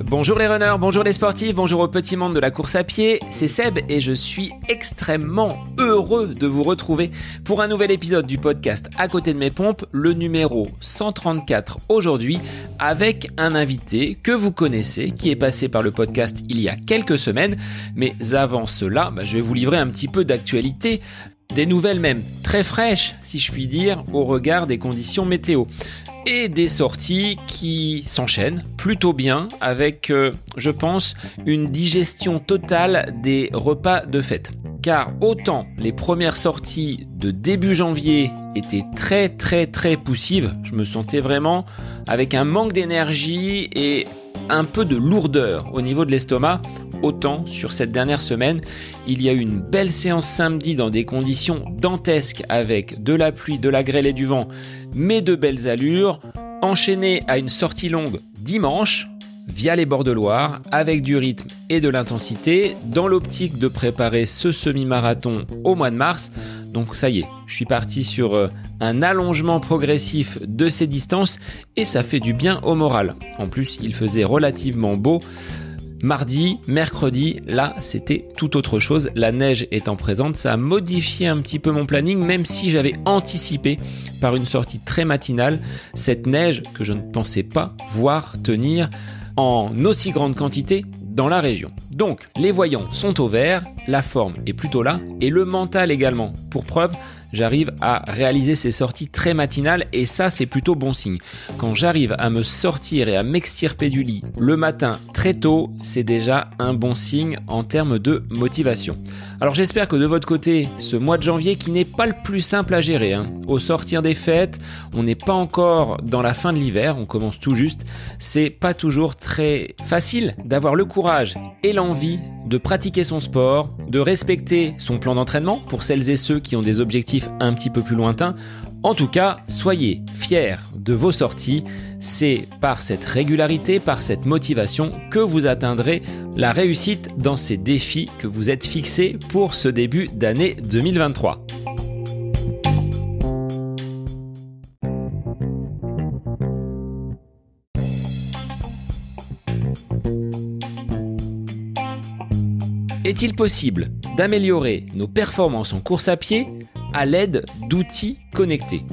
Bonjour les runners, bonjour les sportifs, bonjour au petit monde de la course à pied, c'est Seb et je suis extrêmement heureux de vous retrouver pour un nouvel épisode du podcast À côté de mes pompes, le numéro 134 aujourd'hui, avec un invité que vous connaissez, qui est passé par le podcast il y a quelques semaines, mais avant cela, je vais vous livrer un petit peu d'actualité, des nouvelles même très fraîches, si je puis dire, au regard des conditions météo. Et des sorties qui s'enchaînent plutôt bien avec, je pense, une digestion totale des repas de fête. Car autant les premières sorties de début janvier étaient très poussives, je me sentais vraiment avec un manque d'énergie et un peu de lourdeur au niveau de l'estomac, autant sur cette dernière semaine, il y a eu une belle séance samedi dans des conditions dantesques avec de la pluie, de la grêle et du vent, mais de belles allures, enchaîné à une sortie longue dimanche, via les bords de Loire, avec du rythme et de l'intensité, dans l'optique de préparer ce semi-marathon au mois de mars. Donc ça y est, je suis parti sur un allongement progressif de ces distances et ça fait du bien au moral. En plus, il faisait relativement beau. Mardi, mercredi, là, c'était tout autre chose. La neige étant présente, ça a modifié un petit peu mon planning, même si j'avais anticipé par une sortie très matinale cette neige que je ne pensais pas voir tenir en aussi grande quantité dans la région. Donc, les voyants sont au vert, la forme est plutôt là, et le mental également. Pour preuve, j'arrive à réaliser ces sorties très matinales et ça, c'est plutôt bon signe. Quand j'arrive à me sortir et à m'extirper du lit le matin très tôt, c'est déjà un bon signe en termes de motivation. Alors j'espère que de votre côté, ce mois de janvier qui n'est pas le plus simple à gérer, au sortir des fêtes, on n'est pas encore dans la fin de l'hiver, on commence tout juste, c'est pas toujours très facile d'avoir le courage et l'envie de pratiquer son sport, de respecter son plan d'entraînement pour celles et ceux qui ont des objectifs un petit peu plus lointains. En tout cas, soyez fiers de vos sorties. C'est par cette régularité, par cette motivation que vous atteindrez la réussite dans ces défis que vous êtes fixés pour ce début d'année 2023. Est-il possible d'améliorer nos performances en course à pied à l'aide d'outils connectés ?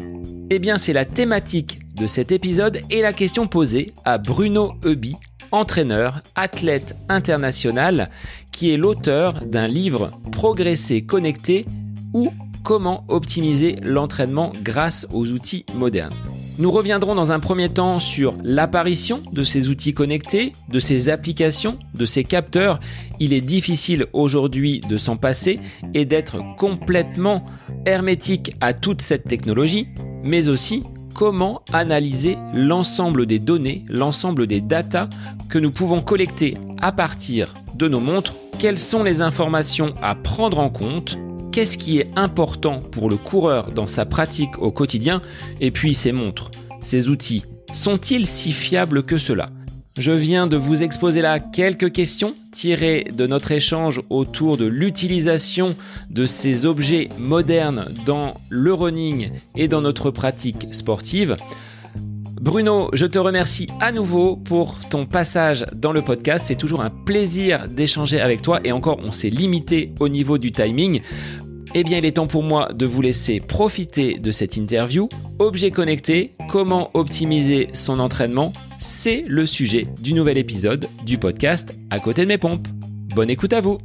Eh bien, c'est la thématique de cet épisode et la question posée à Bruno Heuby, entraîneur, athlète international, qui est l'auteur d'un livre Progresser connecté ou Comment optimiser l'entraînement grâce aux outils modernes. Nous reviendrons dans un premier temps sur l'apparition de ces outils connectés, de ces applications, de ces capteurs. Il est difficile aujourd'hui de s'en passer et d'être complètement hermétique à toute cette technologie, mais aussi comment analyser l'ensemble des données, l'ensemble des datas que nous pouvons collecter à partir de nos montres. Quelles sont les informations à prendre en compte ? Qu'est-ce qui est important pour le coureur dans sa pratique au quotidien ? Et puis ces montres, ces outils, sont-ils si fiables que cela ? Je viens de vous exposer là quelques questions tirées de notre échange autour de l'utilisation de ces objets modernes dans le running et dans notre pratique sportive. Bruno, je te remercie à nouveau pour ton passage dans le podcast. C'est toujours un plaisir d'échanger avec toi et encore, on s'est limité au niveau du timing. Eh bien, il est temps pour moi de vous laisser profiter de cette interview. Objets connectés, comment optimiser son entraînement ? C'est le sujet du nouvel épisode du podcast À côté de mes pompes. Bonne écoute à vous.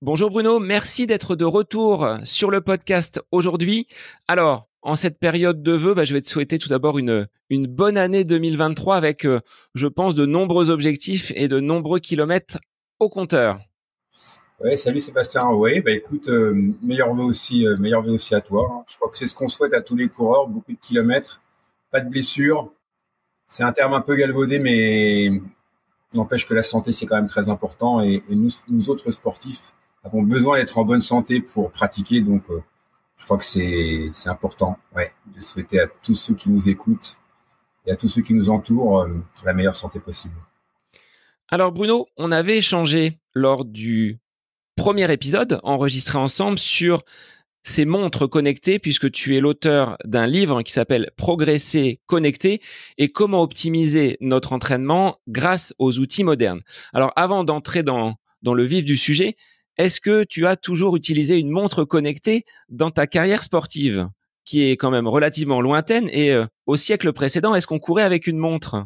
Bonjour Bruno, merci d'être de retour sur le podcast aujourd'hui. Alors, en cette période de vœux, je vais te souhaiter tout d'abord une bonne année 2023 avec, je pense, de nombreux objectifs et de nombreux kilomètres au compteur. Ouais, salut Sébastien. Oui, écoute, meilleurs vœux aussi à toi. Je crois que c'est ce qu'on souhaite à tous les coureurs, beaucoup de kilomètres, pas de blessures. C'est un terme un peu galvaudé, mais n'empêche que la santé, c'est quand même très important. Et nous autres sportifs avons besoin d'être en bonne santé pour pratiquer. Donc, je crois que c'est important, de souhaiter à tous ceux qui nous écoutent et à tous ceux qui nous entourent la meilleure santé possible. Alors Bruno, on avait échangé lors du premier épisode enregistré ensemble sur ces montres connectées, puisque tu es l'auteur d'un livre qui s'appelle Progresser connecté et comment optimiser notre entraînement grâce aux outils modernes. Alors, avant d'entrer dans le vif du sujet, est-ce que tu as toujours utilisé une montre connectée dans ta carrière sportive, qui est quand même relativement lointaine et au siècle précédent, est-ce qu'on courait avec une montre?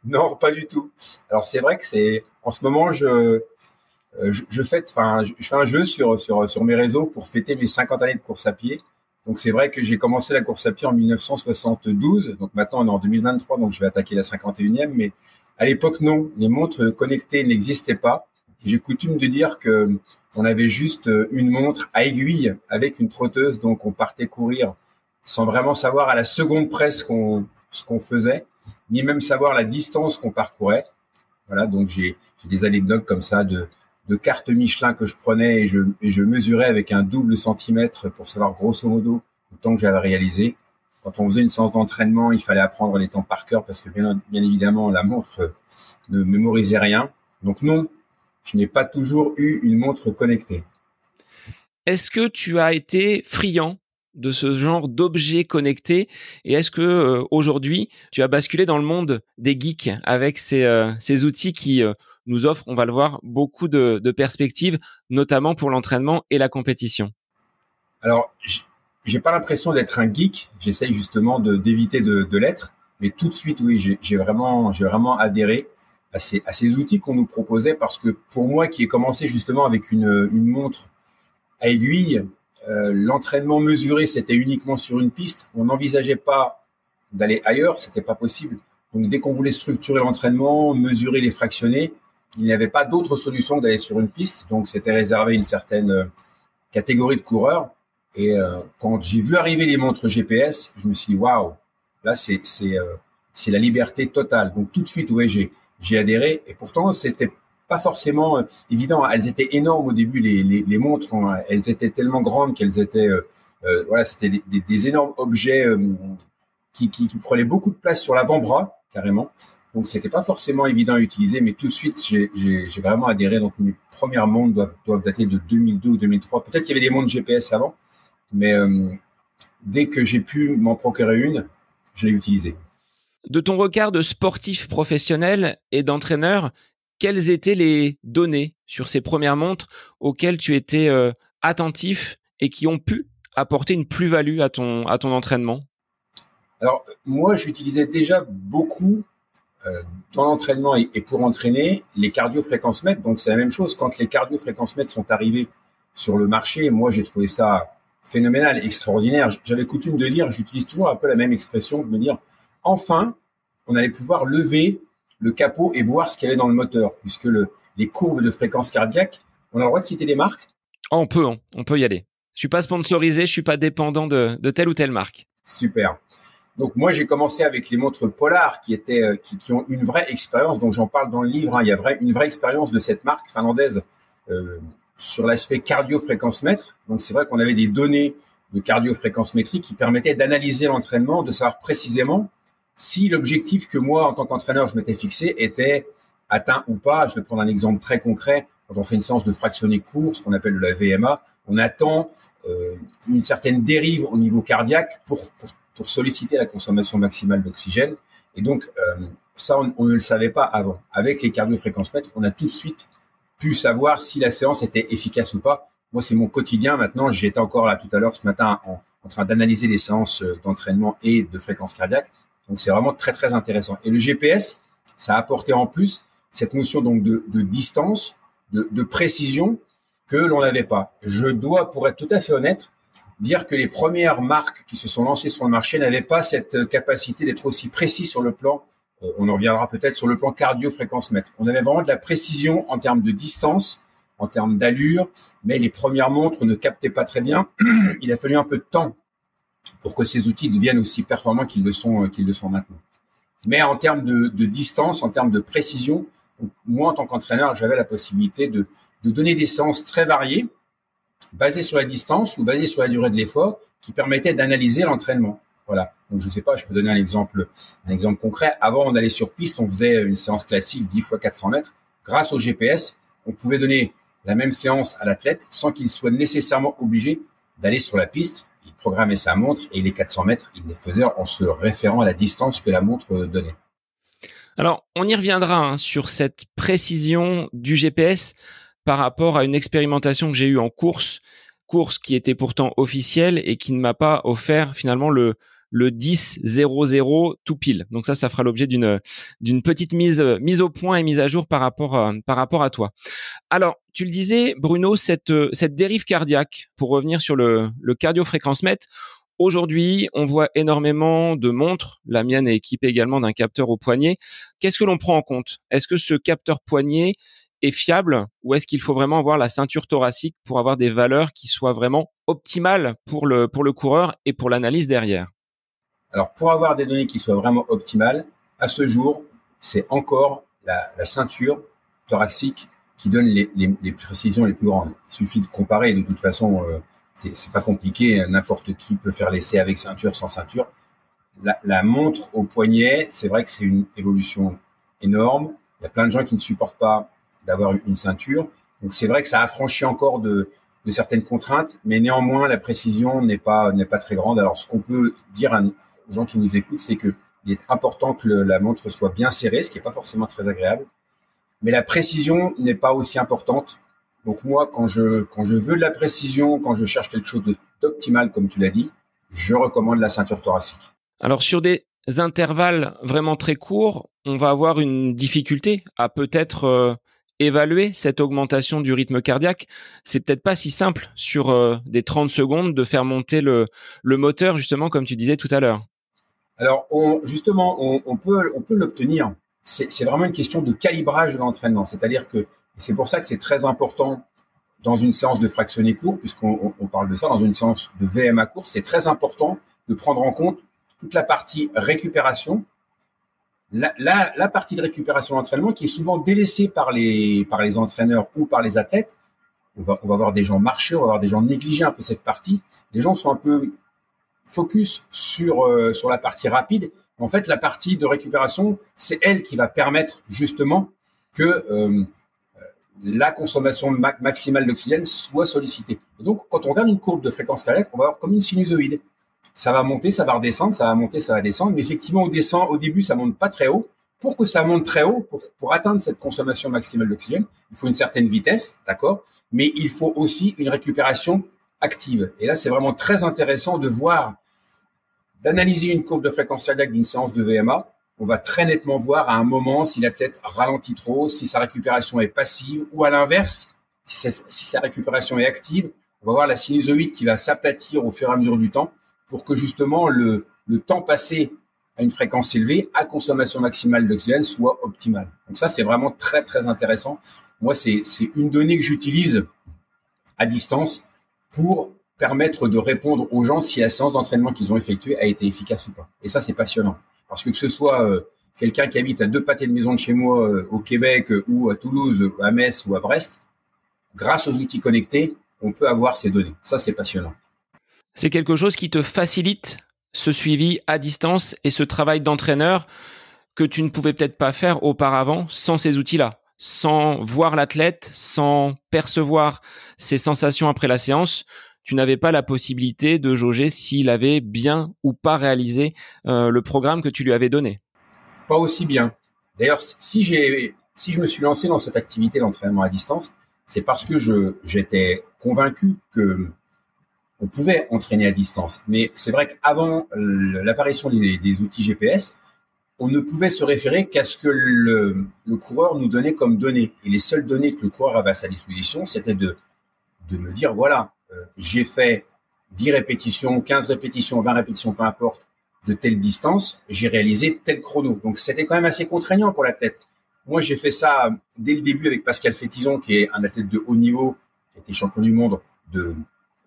Non, pas du tout. Alors c'est vrai que en ce moment je fête, je fais un jeu sur mes réseaux pour fêter mes 50 années de course à pied. Donc c'est vrai que j'ai commencé la course à pied en 1972. Donc maintenant on est en 2023, donc je vais attaquer la 51e. Mais à l'époque non, les montres connectées n'existaient pas. J'ai coutume de dire que on avait juste une montre à aiguille avec une trotteuse, donc on partait courir sans vraiment savoir à la seconde près ce qu'on faisait, ni même savoir la distance qu'on parcourait. Voilà, donc j'ai des anecdotes comme ça de cartes Michelin que je prenais et je mesurais avec un double centimètre pour savoir grosso modo le temps que j'avais réalisé. Quand on faisait une séance d'entraînement, il fallait apprendre les temps par cœur parce que bien évidemment la montre ne mémorisait rien. Donc non, je n'ai pas toujours eu une montre connectée. Est-ce que tu as été friand de ce genre d'objets connectés et est-ce que aujourd'hui tu as basculé dans le monde des geeks avec ces outils qui nous offrent, on va le voir, beaucoup de perspectives, notamment pour l'entraînement et la compétition? Alors, j'ai pas l'impression d'être un geek. J'essaye justement d'éviter de l'être, mais tout de suite, oui, j'ai vraiment adhéré à ces outils qu'on nous proposait parce que pour moi, qui ai commencé justement avec une montre à aiguille, l'entraînement mesuré, c'était uniquement sur une piste. On n'envisageait pas d'aller ailleurs, c'était pas possible. Donc, dès qu'on voulait structurer l'entraînement, mesurer les fractionnés, il n'y avait pas d'autre solution que d'aller sur une piste. Donc, c'était réservé à une certaine catégorie de coureurs. Et quand j'ai vu arriver les montres GPS, je me suis dit waouh, là c'est la liberté totale. Donc tout de suite, ouais, j'ai adhéré. Et pourtant, c'était pas forcément évident. Elles étaient énormes au début, les montres. Hein. Elles étaient tellement grandes qu'elles étaient, voilà, c'était des énormes objets qui prenaient beaucoup de place sur l'avant-bras, carrément. Donc, c'était pas forcément évident à utiliser, mais tout de suite, j'ai vraiment adhéré. Donc, mes premières montres doivent dater de 2002 ou 2003. Peut-être qu'il y avait des montres GPS avant, mais dès que j'ai pu m'en procurer une, je l'ai utilisée. De ton regard de sportif professionnel et d'entraîneur, quelles étaient les données sur ces premières montres auxquelles tu étais attentif et qui ont pu apporter une plus-value à ton entraînement? Alors, moi, j'utilisais déjà beaucoup dans l'entraînement et pour entraîner les cardio-fréquence-mètres. Donc, c'est la même chose. Quand les cardio-fréquence-mètres sont arrivés sur le marché, moi, j'ai trouvé ça phénoménal, extraordinaire. J'avais coutume de dire, j'utilise toujours un peu la même expression, de me dire, enfin, on allait pouvoir lever le capot et voir ce qu'il y avait dans le moteur, puisque les courbes de fréquence cardiaque, on a le droit de citer des marques? On peut y aller. Je suis pas sponsorisé, je suis pas dépendant de telle ou telle marque. Super. Donc moi, j'ai commencé avec les montres Polar qui ont une vraie expérience. Donc j'en parle dans le livre. Hein, il y a une vraie expérience de cette marque finlandaise sur l'aspect cardio-fréquence-mètre. Donc c'est vrai qu'on avait des données de cardio-fréquence-métrie qui permettaient d'analyser l'entraînement, de savoir précisément si l'objectif que moi, en tant qu'entraîneur, je m'étais fixé était atteint ou pas. Je vais prendre un exemple très concret. Quand on fait une séance de fractionné court, ce qu'on appelle de la VMA, on attend une certaine dérive au niveau cardiaque pour solliciter la consommation maximale d'oxygène. Et donc, ça, on ne le savait pas avant. Avec les cardio-fréquence-mètres, on a tout de suite pu savoir si la séance était efficace ou pas. Moi, c'est mon quotidien maintenant. J'étais encore là tout à l'heure ce matin en train d'analyser les séances d'entraînement et de fréquence cardiaque. Donc, c'est vraiment très, très intéressant. Et le GPS, ça a apporté en plus cette notion donc de distance, de précision que l'on n'avait pas. Je dois, pour être tout à fait honnête, dire que les premières marques qui se sont lancées sur le marché n'avaient pas cette capacité d'être aussi précis sur le plan, on en reviendra peut-être, sur le plan cardio-fréquence-mètre. On avait vraiment de la précision en termes de distance, en termes d'allure, mais les premières montres ne captaient pas très bien. Il a fallu un peu de temps pour que ces outils deviennent aussi performants qu'ils le sont maintenant. Mais en termes de distance, en termes de précision, moi, en tant qu'entraîneur, j'avais la possibilité de donner des séances très variées, basées sur la distance ou basées sur la durée de l'effort, qui permettaient d'analyser l'entraînement. Voilà. Donc, je sais pas, je peux donner un exemple concret. Avant, on allait sur piste, on faisait une séance classique 10 fois 400 mètres. Grâce au GPS, on pouvait donner la même séance à l'athlète sans qu'il soit nécessairement obligé d'aller sur la piste, il programmait sa montre et les 400 mètres, il les faisait en se référant à la distance que la montre donnait. Alors, on y reviendra sur cette précision du GPS par rapport à une expérimentation que j'ai eue en course qui était pourtant officielle et qui ne m'a pas offert finalement le 10-0-0 tout pile. Donc ça fera l'objet d'une petite mise au point et mise à jour par rapport à toi. Alors, tu le disais, Bruno, cette dérive cardiaque, pour revenir sur le cardio-fréquence-mètre, aujourd'hui, on voit énormément de montres. La mienne est équipée également d'un capteur au poignet. Qu'est-ce que l'on prend en compte? Est-ce que ce capteur poignet est fiable ou est-ce qu'il faut vraiment avoir la ceinture thoracique pour avoir des valeurs qui soient vraiment optimales pour le coureur et pour l'analyse derrière? Alors, pour avoir des données qui soient vraiment optimales, à ce jour, c'est encore la ceinture thoracique qui donne les précisions les plus grandes. Il suffit de comparer. De toute façon, c'est pas compliqué. N'importe qui peut faire l'essai avec ceinture, sans ceinture. La montre au poignet, c'est vrai que c'est une évolution énorme. Il y a plein de gens qui ne supportent pas d'avoir une ceinture. Donc, c'est vrai que ça affranchit encore de certaines contraintes, mais néanmoins, la précision n'est pas très grande. Alors, ce qu'on peut dire aux gens qui nous écoutent, c'est qu'il est important que la montre soit bien serrée, ce qui n'est pas forcément très agréable. Mais la précision n'est pas aussi importante. Donc, moi, quand je veux de la précision, quand je cherche quelque chose d'optimal, comme tu l'as dit, je recommande la ceinture thoracique. Alors, sur des intervalles vraiment très courts, on va avoir une difficulté à peut-être évaluer cette augmentation du rythme cardiaque. C'est peut-être pas si simple sur des 30 secondes de faire monter le moteur, justement, comme tu disais tout à l'heure. Alors, on peut l'obtenir. C'est vraiment une question de calibrage de l'entraînement. C'est-à-dire que c'est pour ça que c'est très important dans une séance de fractionné court, puisqu'on parle de ça, dans une séance de VMA court, c'est très important de prendre en compte toute la partie récupération, la partie de récupération d'entraînement qui est souvent délaissée par les entraîneurs ou par les athlètes. On va voir des gens marcher, on va voir des gens négliger un peu cette partie. Les gens sont un peu focus sur la partie rapide. En fait, la partie de récupération, c'est elle qui va permettre justement que la consommation maximale d'oxygène soit sollicitée. Et donc, quand on regarde une courbe de fréquence cardiaque, on va avoir comme une sinusoïde. Ça va monter, ça va redescendre, ça va monter, ça va descendre. Mais effectivement, au début, ça monte pas très haut. Pour que ça monte très haut, pour atteindre cette consommation maximale d'oxygène, il faut une certaine vitesse, d'accord? Mais il faut aussi une récupération active. Et là, c'est vraiment très intéressant d'analyser une courbe de fréquence cardiaque d'une séance de VMA. On va très nettement voir à un moment si l'athlète ralentit trop, si sa récupération est passive, ou à l'inverse, si sa récupération est active. On va voir la sinusoïde qui va s'aplatir au fur et à mesure du temps pour que justement le temps passé à une fréquence élevée, à consommation maximale d'oxygène, soit optimal. Donc ça, c'est vraiment très, très intéressant. Moi, c'est une donnée que j'utilise à distance pour permettre de répondre aux gens si la séance d'entraînement qu'ils ont effectuée a été efficace ou pas. Et ça, c'est passionnant. Parce que ce soit quelqu'un qui habite à 2 pâtés de maison de chez moi au Québec ou à Toulouse, à Metz ou à Brest, grâce aux outils connectés, on peut avoir ces données. Ça, c'est passionnant. C'est quelque chose qui te facilite ce suivi à distance et ce travail d'entraîneur que tu ne pouvais peut-être pas faire auparavant sans ces outils-là, sans voir l'athlète, sans percevoir ses sensations après la séance. Tu n'avais pas la possibilité de jauger s'il avait bien ou pas réalisé le programme que tu lui avais donné. Pas aussi bien. D'ailleurs, si je me suis lancé dans cette activité d'entraînement à distance, c'est parce que j'étais convaincu que on pouvait entraîner à distance. Mais c'est vrai qu'avant l'apparition des outils GPS, on ne pouvait se référer qu'à ce que le coureur nous donnait comme données. Et les seules données que le coureur avait à sa disposition, c'était de me dire, voilà, j'ai fait 10 répétitions, 15 répétitions, 20 répétitions, peu importe, de telle distance, j'ai réalisé tel chrono. Donc, c'était quand même assez contraignant pour l'athlète. Moi, j'ai fait ça dès le début avec Pascal Fétizon, qui est un athlète de haut niveau, qui était champion du monde de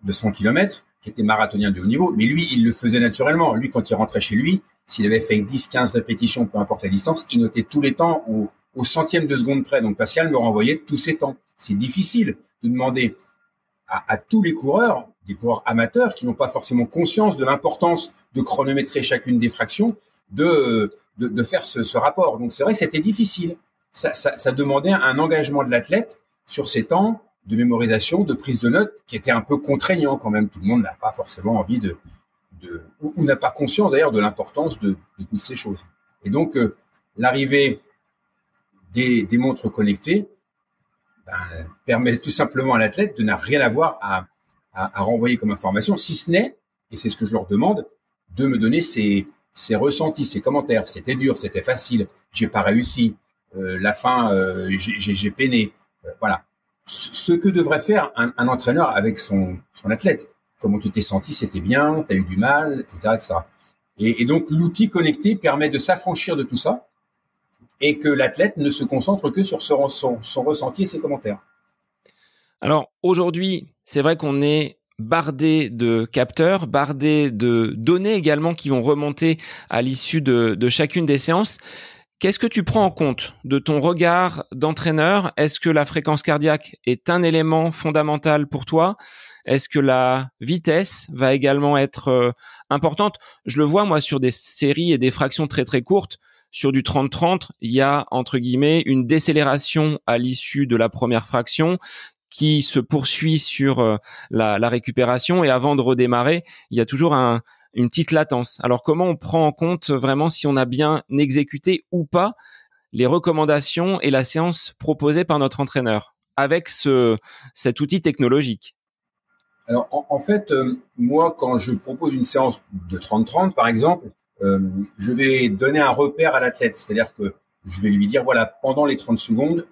100 km, qui était marathonien de haut niveau. Mais lui, il le faisait naturellement. Lui, quand il rentrait chez lui, s'il avait fait 10, 15 répétitions, peu importe la distance, il notait tous les temps au centième de seconde près. Donc, Pascal me renvoyait tous ses temps. C'est difficile de demander à tous les coureurs, des coureurs amateurs qui n'ont pas forcément conscience de l'importance de chronométrer chacune des fractions, de faire ce rapport. Donc, c'est vrai que c'était difficile. Ça demandait un engagement de l'athlète sur ses temps, de mémorisation, de prise de notes, qui était un peu contraignant quand même. Tout le monde n'a pas forcément envie ou n'a pas conscience d'ailleurs de l'importance de toutes ces choses. Et donc, l'arrivée des montres connectées permet tout simplement à l'athlète de n'a rien avoir à renvoyer comme information, si ce n'est, et c'est ce que je leur demande, de me donner ses ressentis, ses commentaires. C'était dur, c'était facile, j'ai pas réussi, la fin, j'ai peiné. Voilà. Ce que devrait faire un entraîneur avec son athlète. Comment tu t'es senti, c'était bien, tu as eu du mal, etc. etc. Et donc, l'outil connecté permet de s'affranchir de tout ça et que l'athlète ne se concentre que sur son ressenti et ses commentaires. Alors, aujourd'hui, c'est vrai qu'on est bardé de capteurs, bardé de données également qui vont remonter à l'issue de chacune des séances. Qu'est-ce que tu prends en compte de ton regard d'entraîneur? Est-ce que la fréquence cardiaque est un élément fondamental pour toi? Est-ce que la vitesse va également être importante? Je le vois, moi, sur des séries et des fractions très, très courtes. Sur du 30-30, il y a, entre guillemets, une décélération à l'issue de la première fraction qui se poursuit sur la récupération. Et avant de redémarrer, il y a toujours une petite latence. Alors, comment on prend en compte vraiment si on a bien exécuté ou pas les recommandations et la séance proposée par notre entraîneur avec cet outil technologique? Alors, en fait, moi, quand je propose une séance de 30-30, par exemple, je vais donner un repère à l'athlète. C'est-à-dire que je vais lui dire, voilà, pendant les 30 secondes,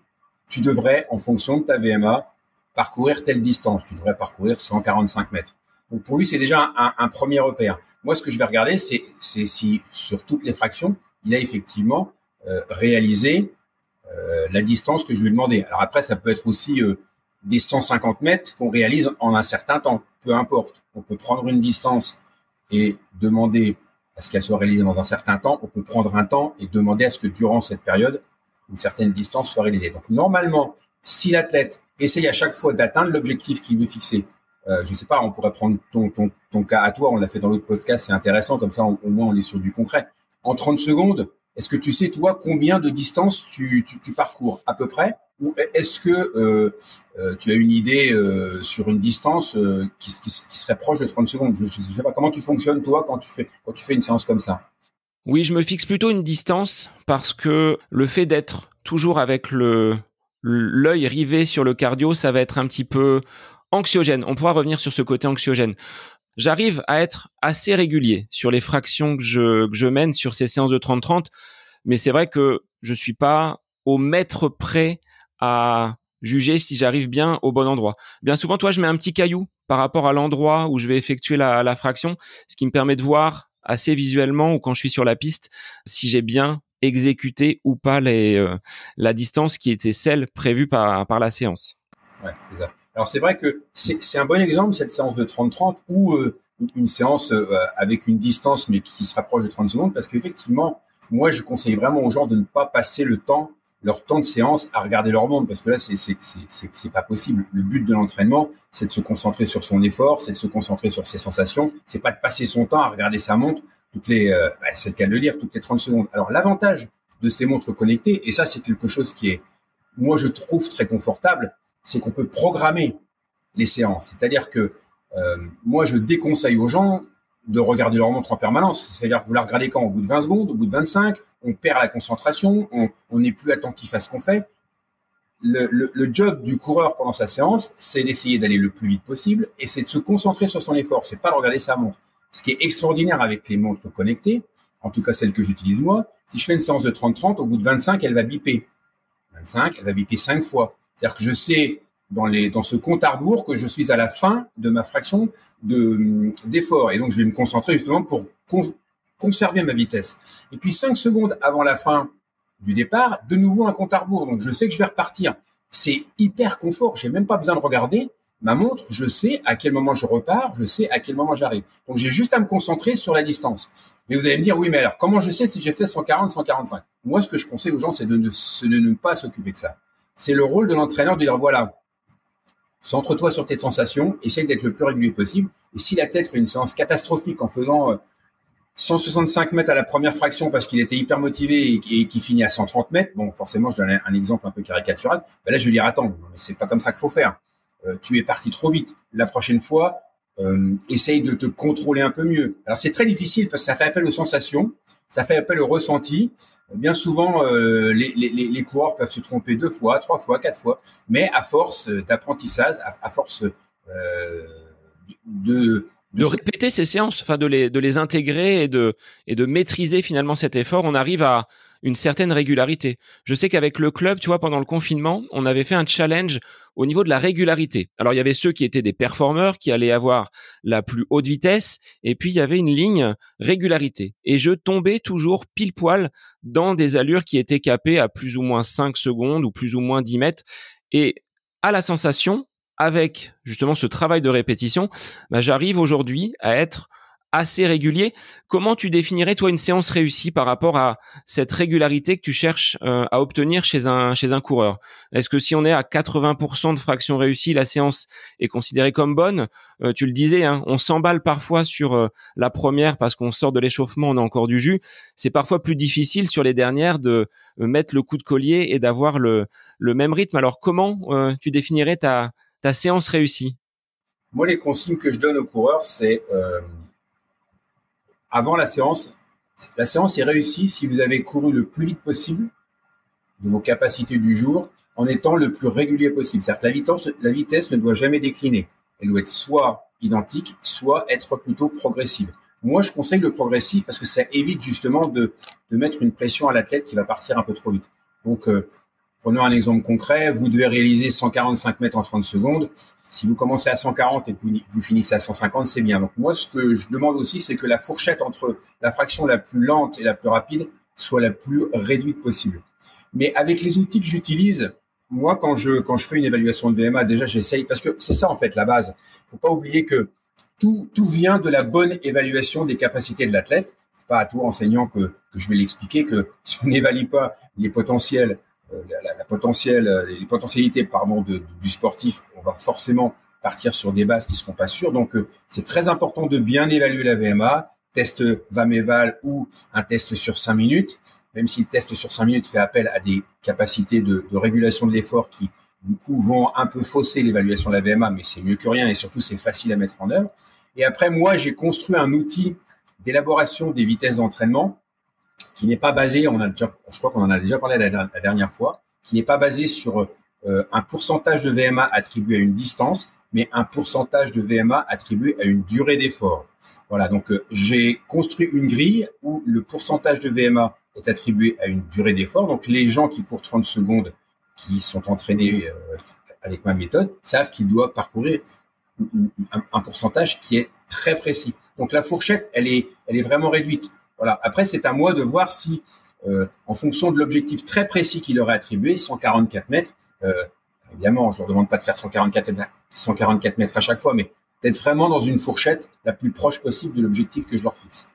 tu devrais, en fonction de ta VMA, parcourir telle distance. Tu devrais parcourir 145 mètres. Donc, pour lui, c'est déjà un premier repère. Moi, ce que je vais regarder, c'est si, sur toutes les fractions, il a effectivement réalisé la distance que je lui ai demandé. Alors après, ça peut être aussi des 150 mètres qu'on réalise en un certain temps. Peu importe. On peut prendre une distance et demander à ce qu'elle soit réalisée dans un certain temps. On peut prendre un temps et demander à ce que durant cette période, une certaine distance soit réalisée. Donc normalement, si l'athlète essaye à chaque fois d'atteindre l'objectif qu'il veut fixer, je sais pas, on pourrait prendre ton cas à toi, on l'a fait dans l'autre podcast, c'est intéressant, comme ça au moins on est sur du concret. En 30 secondes, est-ce que tu sais, toi, combien de distance tu parcours à peu près? Ou est-ce que tu as une idée sur une distance qui serait proche de 30 secondes? Je sais pas, comment tu fonctionnes, toi, quand tu fais une séance comme ça? Oui, je me fixe plutôt une distance parce que le fait d'être toujours avec l'œil rivé sur le cardio, ça va être un petit peu anxiogène. On pourra revenir sur ce côté anxiogène. J'arrive à être assez régulier sur les fractions que je mène sur ces séances de 30-30, mais c'est vrai que je suis pas au mètre près à juger si j'arrive bien au bon endroit. Bien souvent, toi, je mets un petit caillou par rapport à l'endroit où je vais effectuer la fraction, ce qui me permet de voir assez visuellement ou quand je suis sur la piste si j'ai bien exécuté ou pas la distance qui était celle prévue par la séance. Ouais, c'est ça. Alors c'est vrai que c'est un bon exemple, cette séance de 30-30 ou une séance avec une distance mais qui se rapproche de 30 secondes, parce qu'effectivement, moi je conseille vraiment aux gens de ne pas passer leur temps de séance à regarder leur montre, parce que là c'est pas possible. Le but de l'entraînement, c'est de se concentrer sur son effort, c'est de se concentrer sur ses sensations, c'est pas de passer son temps à regarder sa montre c'est le cas de le dire, toutes les 30 secondes. Alors l'avantage de ces montres connectées, et ça c'est quelque chose qui est, moi je trouve très confortable, c'est qu'on peut programmer les séances. C'est-à-dire que moi, je déconseille aux gens de regarder leur montre en permanence. C'est-à-dire que vous la regardez quand? Au bout de 20 secondes, au bout de 25, on perd la concentration, on n'est plus attentif à ce qu'on fait. Le job du coureur pendant sa séance, c'est d'essayer d'aller le plus vite possible et c'est de se concentrer sur son effort. C'est pas de regarder sa montre. Ce qui est extraordinaire avec les montres connectées, en tout cas celles que j'utilise moi, si je fais une séance de 30-30, au bout de 25, elle va biper. 25, elle va biper 5 fois. C'est-à-dire que je sais dans ce compte à rebours que je suis à la fin de ma fraction d'effort. Et donc, je vais me concentrer justement pour conserver ma vitesse. Et puis, 5 secondes avant la fin du départ, de nouveau un compte à rebours. Donc, je sais que je vais repartir. C'est hyper confort. J'ai même pas besoin de regarder ma montre. Je sais à quel moment je repars. Je sais à quel moment j'arrive. Donc, j'ai juste à me concentrer sur la distance. Mais vous allez me dire, oui, mais alors, comment je sais si j'ai fait 140, 145? Moi, ce que je conseille aux gens, c'est de ne pas s'occuper de ça. C'est le rôle de l'entraîneur de dire, voilà, centre-toi sur tes sensations, essaye d'être le plus régulier possible. Et si l'athlète fait une séance catastrophique en faisant 165 mètres à la première fraction parce qu'il était hyper motivé et qu'il finit à 130 mètres, bon, forcément, je donne un exemple un peu caricatural, ben là, je vais dire, attends, c'est pas comme ça qu'il faut faire. tu es parti trop vite. La prochaine fois, essaye de te contrôler un peu mieux. Alors c'est très difficile parce que ça fait appel aux sensations, ça fait appel au ressenti. Bien souvent, les coureurs peuvent se tromper 2 fois, 3 fois, 4 fois, mais à force d'apprentissage, à force de répéter ces séances, enfin de les intégrer et de maîtriser finalement cet effort, on arrive à une certaine régularité. Je sais qu'avec le club, tu vois, pendant le confinement, on avait fait un challenge au niveau de la régularité. Alors il y avait ceux qui étaient des performeurs, qui allaient avoir la plus haute vitesse, et puis il y avait une ligne régularité. Et je tombais toujours pile poil dans des allures qui étaient capées à plus ou moins 5 secondes ou plus ou moins 10 mètres. Et à la sensation, avec justement ce travail de répétition, j'arrive aujourd'hui à être assez régulier. Comment tu définirais, toi, une séance réussie par rapport à cette régularité que tu cherches à obtenir chez un coureur? Est-ce que si on est à 80% de fraction réussie, la séance est considérée comme bonne? Tu le disais, hein, on s'emballe parfois sur la première parce qu'on sort de l'échauffement, on a encore du jus. C'est parfois plus difficile sur les dernières de mettre le coup de collier et d'avoir le même rythme. Alors, comment tu définirais ta séance réussie? Moi, les consignes que je donne aux coureurs, c'est avant la séance est réussie si vous avez couru le plus vite possible de vos capacités du jour en étant le plus régulier possible. C'est-à-dire que la vitesse ne doit jamais décliner. Elle doit être soit identique, soit être plutôt progressive. Moi, je conseille le progressif parce que ça évite justement de mettre une pression à l'athlète qui va partir un peu trop vite. Donc, prenons un exemple concret. Vous devez réaliser 145 mètres en 30 secondes. Si vous commencez à 140 et que vous finissez à 150, c'est bien. Donc moi, ce que je demande aussi, c'est que la fourchette entre la fraction la plus lente et la plus rapide soit la plus réduite possible. Mais avec les outils que j'utilise, moi, quand je fais une évaluation de VMA, déjà, j'essaye, parce que c'est ça, en fait, la base. Faut pas oublier que tout vient de la bonne évaluation des capacités de l'athlète. C'est pas à tout enseignant que je vais l'expliquer que si on n'évalue pas les potentiels, les potentialités du sportif, on va forcément partir sur des bases qui seront pas sûres. Donc, c'est très important de bien évaluer la VMA, test VAM-EVAL ou un test sur 5 minutes, même si le test sur 5 minutes fait appel à des capacités de régulation de l'effort qui, du coup, vont un peu fausser l'évaluation de la VMA, mais c'est mieux que rien et surtout, c'est facile à mettre en œuvre. Et après, moi, j'ai construit un outil d'élaboration des vitesses d'entraînement qui n'est pas basé, je crois qu'on en a déjà parlé la dernière fois, qui n'est pas basé sur un pourcentage de VMA attribué à une distance, mais un pourcentage de VMA attribué à une durée d'effort. Voilà, donc j'ai construit une grille où le pourcentage de VMA est attribué à une durée d'effort. Donc les gens qui courent 30 secondes, qui sont entraînés avec ma méthode, savent qu'ils doivent parcourir un pourcentage qui est très précis. Donc la fourchette, elle est vraiment réduite. Voilà. Après, c'est à moi de voir si, en fonction de l'objectif très précis qu'il aurait attribué, 144 mètres, évidemment, je leur demande pas de faire 144 mètres à chaque fois, mais d'être vraiment dans une fourchette la plus proche possible de l'objectif que je leur fixe.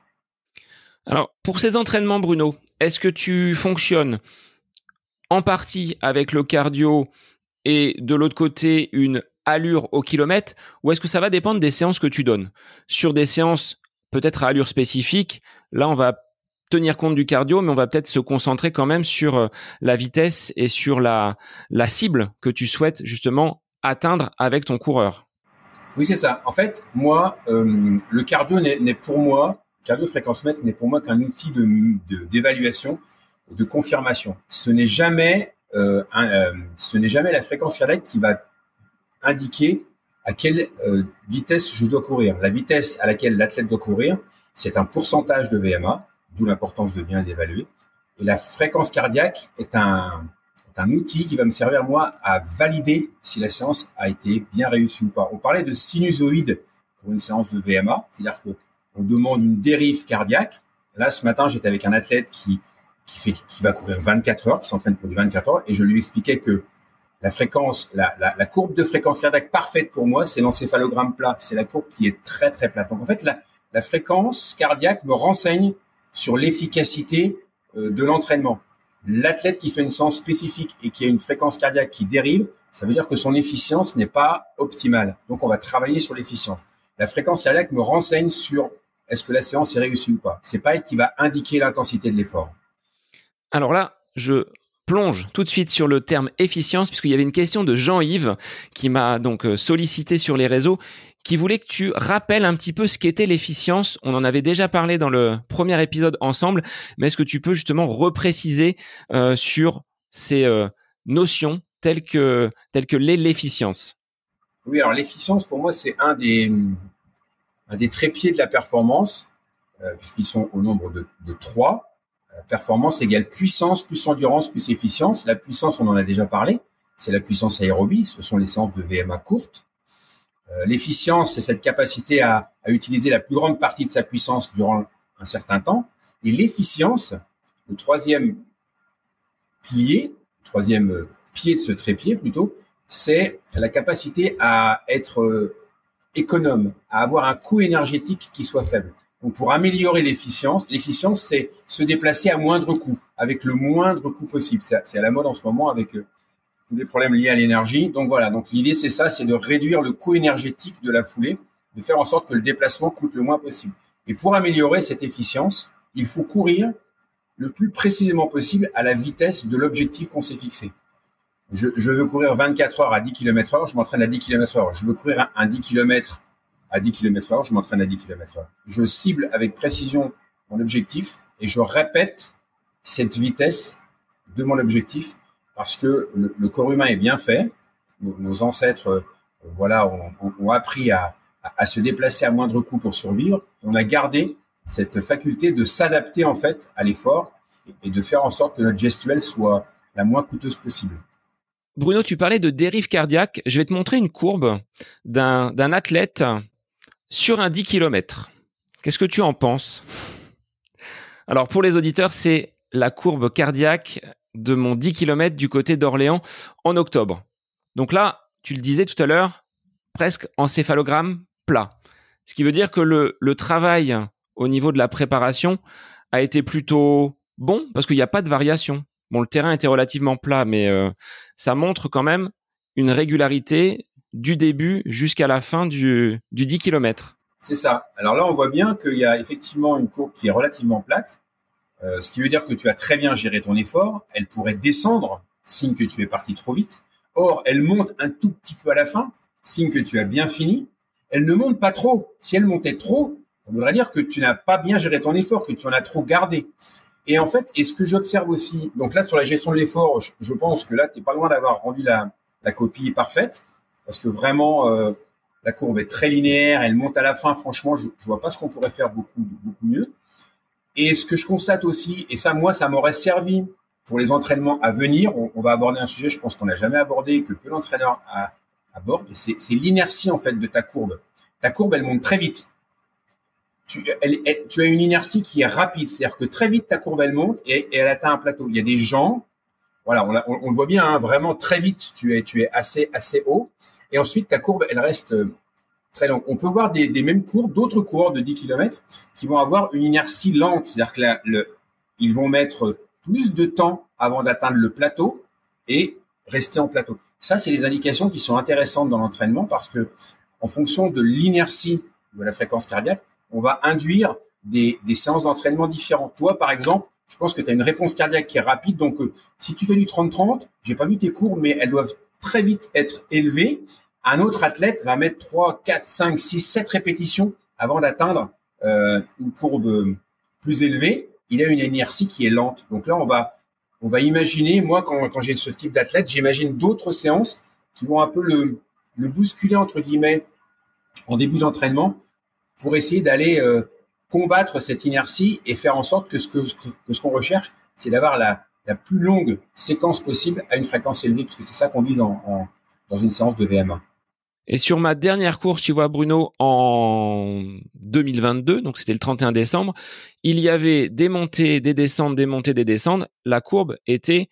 Alors, pour ces entraînements, Bruno, est-ce que tu fonctionnes en partie avec le cardio et de l'autre côté une allure au kilomètre, ou est-ce que ça va dépendre des séances que tu donnes? Sur des séances peut-être à allure spécifique, là on va tenir compte du cardio, mais on va peut-être se concentrer quand même sur la vitesse et sur la cible que tu souhaites justement atteindre avec ton coureur. Oui, c'est ça. En fait, moi, le cardio cardio-fréquence-mètre n'est pour moi qu'un outil d'évaluation, de confirmation. Ce n'est jamais la fréquence cardiaque qui va indiquer à quelle vitesse je dois courir. La vitesse à laquelle l'athlète doit courir, c'est un pourcentage de VMA, d'où l'importance de bien l'évaluer. Et la fréquence cardiaque est un outil qui va me servir, moi, à valider si la séance a été bien réussie ou pas. On parlait de sinusoïde pour une séance de VMA, c'est-à-dire qu'on demande une dérive cardiaque. Là, ce matin, j'étais avec un athlète qui va courir 24 heures, qui s'entraîne pour du 24 heures, et je lui expliquais que la fréquence, la courbe de fréquence cardiaque parfaite pour moi, c'est l'encéphalogramme plat. C'est la courbe qui est très, très plate. Donc, en fait, la fréquence cardiaque me renseigne sur l'efficacité de l'entraînement. L'athlète qui fait une séance spécifique et qui a une fréquence cardiaque qui dérive, ça veut dire que son efficience n'est pas optimale. Donc, on va travailler sur l'efficience. La fréquence cardiaque me renseigne sur est-ce que la séance est réussie ou pas. C'est pas elle qui va indiquer l'intensité de l'effort. Alors là, je plonge tout de suite sur le terme efficience, puisqu'il y avait une question de Jean-Yves qui m'a donc sollicité sur les réseaux, qui voulait que tu rappelles un petit peu ce qu'était l'efficience. On en avait déjà parlé dans le premier épisode ensemble, mais est-ce que tu peux justement repréciser sur ces notions telles que l'est l'efficience? Oui, alors l'efficience, pour moi, c'est un des trépieds de la performance, puisqu'ils sont au nombre de 3. Performance égale puissance, plus endurance, plus efficience. La puissance, on en a déjà parlé, c'est la puissance aérobie, ce sont les séances de VMA courtes. L'efficience, c'est cette capacité à utiliser la plus grande partie de sa puissance durant un certain temps. Et l'efficience, le troisième pied de ce trépied plutôt, c'est la capacité à être économe, à avoir un coût énergétique qui soit faible. Donc, pour améliorer l'efficience, c'est se déplacer à moindre coût, avec le moindre coût possible. C'est à la mode en ce moment avec tous les problèmes liés à l'énergie. Donc voilà, donc l'idée c'est ça, c'est de réduire le coût énergétique de la foulée, de faire en sorte que le déplacement coûte le moins possible. Et pour améliorer cette efficience, il faut courir le plus précisément possible à la vitesse de l'objectif qu'on s'est fixé. Je veux courir 24 heures à 10 km/h, je m'entraîne à 10 km/h. Je veux courir un 10 km à 10 km/h, je m'entraîne à 10 km/h. Je cible avec précision mon objectif et je répète cette vitesse de mon objectif parce que le corps humain est bien fait. Nos ancêtres ont appris à se déplacer à moindre coût pour survivre. On a gardé cette faculté de s'adapter en fait à l'effort et de faire en sorte que notre gestuelle soit la moins coûteuse possible. Bruno, tu parlais de dérive cardiaque. Je vais te montrer une courbe d'un athlète sur un 10 km. Qu'est-ce que tu en penses? Alors, pour les auditeurs, c'est la courbe cardiaque de mon 10 km du côté d'Orléans en octobre. Donc là, tu le disais tout à l'heure, presque encéphalogramme plat. Ce qui veut dire que le travail au niveau de la préparation a été plutôt bon parce qu'il n'y a pas de variation. Bon, le terrain était relativement plat, mais ça montre quand même une régularité du début jusqu'à la fin du 10 km. C'est ça. Alors là, on voit bien qu'il y a effectivement une courbe qui est relativement plate, ce qui veut dire que tu as très bien géré ton effort. Elle pourrait descendre, signe que tu es parti trop vite. Or, elle monte un tout petit peu à la fin, signe que tu as bien fini. Elle ne monte pas trop. Si elle montait trop, ça voudrait dire que tu n'as pas bien géré ton effort, que tu en as trop gardé. Et en fait, et ce que j'observe aussi, donc là, sur la gestion de l'effort, je pense que là, tu n'es pas loin d'avoir rendu la copie parfaite, parce que vraiment, la courbe est très linéaire, elle monte à la fin. Franchement, je vois pas ce qu'on pourrait faire beaucoup mieux. Et ce que je constate aussi, et ça, moi, ça m'aurait servi pour les entraînements à venir. On va aborder un sujet, je pense qu'on n'a jamais abordé, que peu d'entraîneurs abordent. C'est l'inertie, en fait, de ta courbe. Ta courbe, elle monte très vite. Tu as une inertie qui est rapide, c'est-à-dire que très vite ta courbe elle monte et elle atteint un plateau. Il y a des gens, voilà, on le voit bien, hein, vraiment très vite, tu es assez haut, et ensuite ta courbe elle reste très longue. On peut voir des mêmes courbes, d'autres coureurs de 10 km qui vont avoir une inertie lente, c'est-à-dire que ils vont mettre plus de temps avant d'atteindre le plateau et rester en plateau. Ça, c'est les indications qui sont intéressantes dans l'entraînement parce que en fonction de l'inertie de la fréquence cardiaque, on va induire des séances d'entraînement différentes. Toi, par exemple, je pense que tu as une réponse cardiaque qui est rapide. Donc, si tu fais du 30-30, j'ai pas vu tes courbes, mais elles doivent très vite être élevées. Un autre athlète va mettre 3, 4, 5, 6, 7 répétitions avant d'atteindre une courbe plus élevée. Il a une inertie qui est lente. Donc là, on va imaginer, moi, quand j'ai ce type d'athlète, j'imagine d'autres séances qui vont un peu le bousculer, entre guillemets, en début d'entraînement, pour essayer d'aller combattre cette inertie et faire en sorte que ce qu'on recherche, c'est d'avoir la plus longue séquence possible à une fréquence élevée, parce que c'est ça qu'on vise dans une séance de VMA. Et sur ma dernière course, tu vois, Bruno, en 2022, donc c'était le 31 décembre, il y avait des montées, des descentes, des montées, des descentes. La courbe était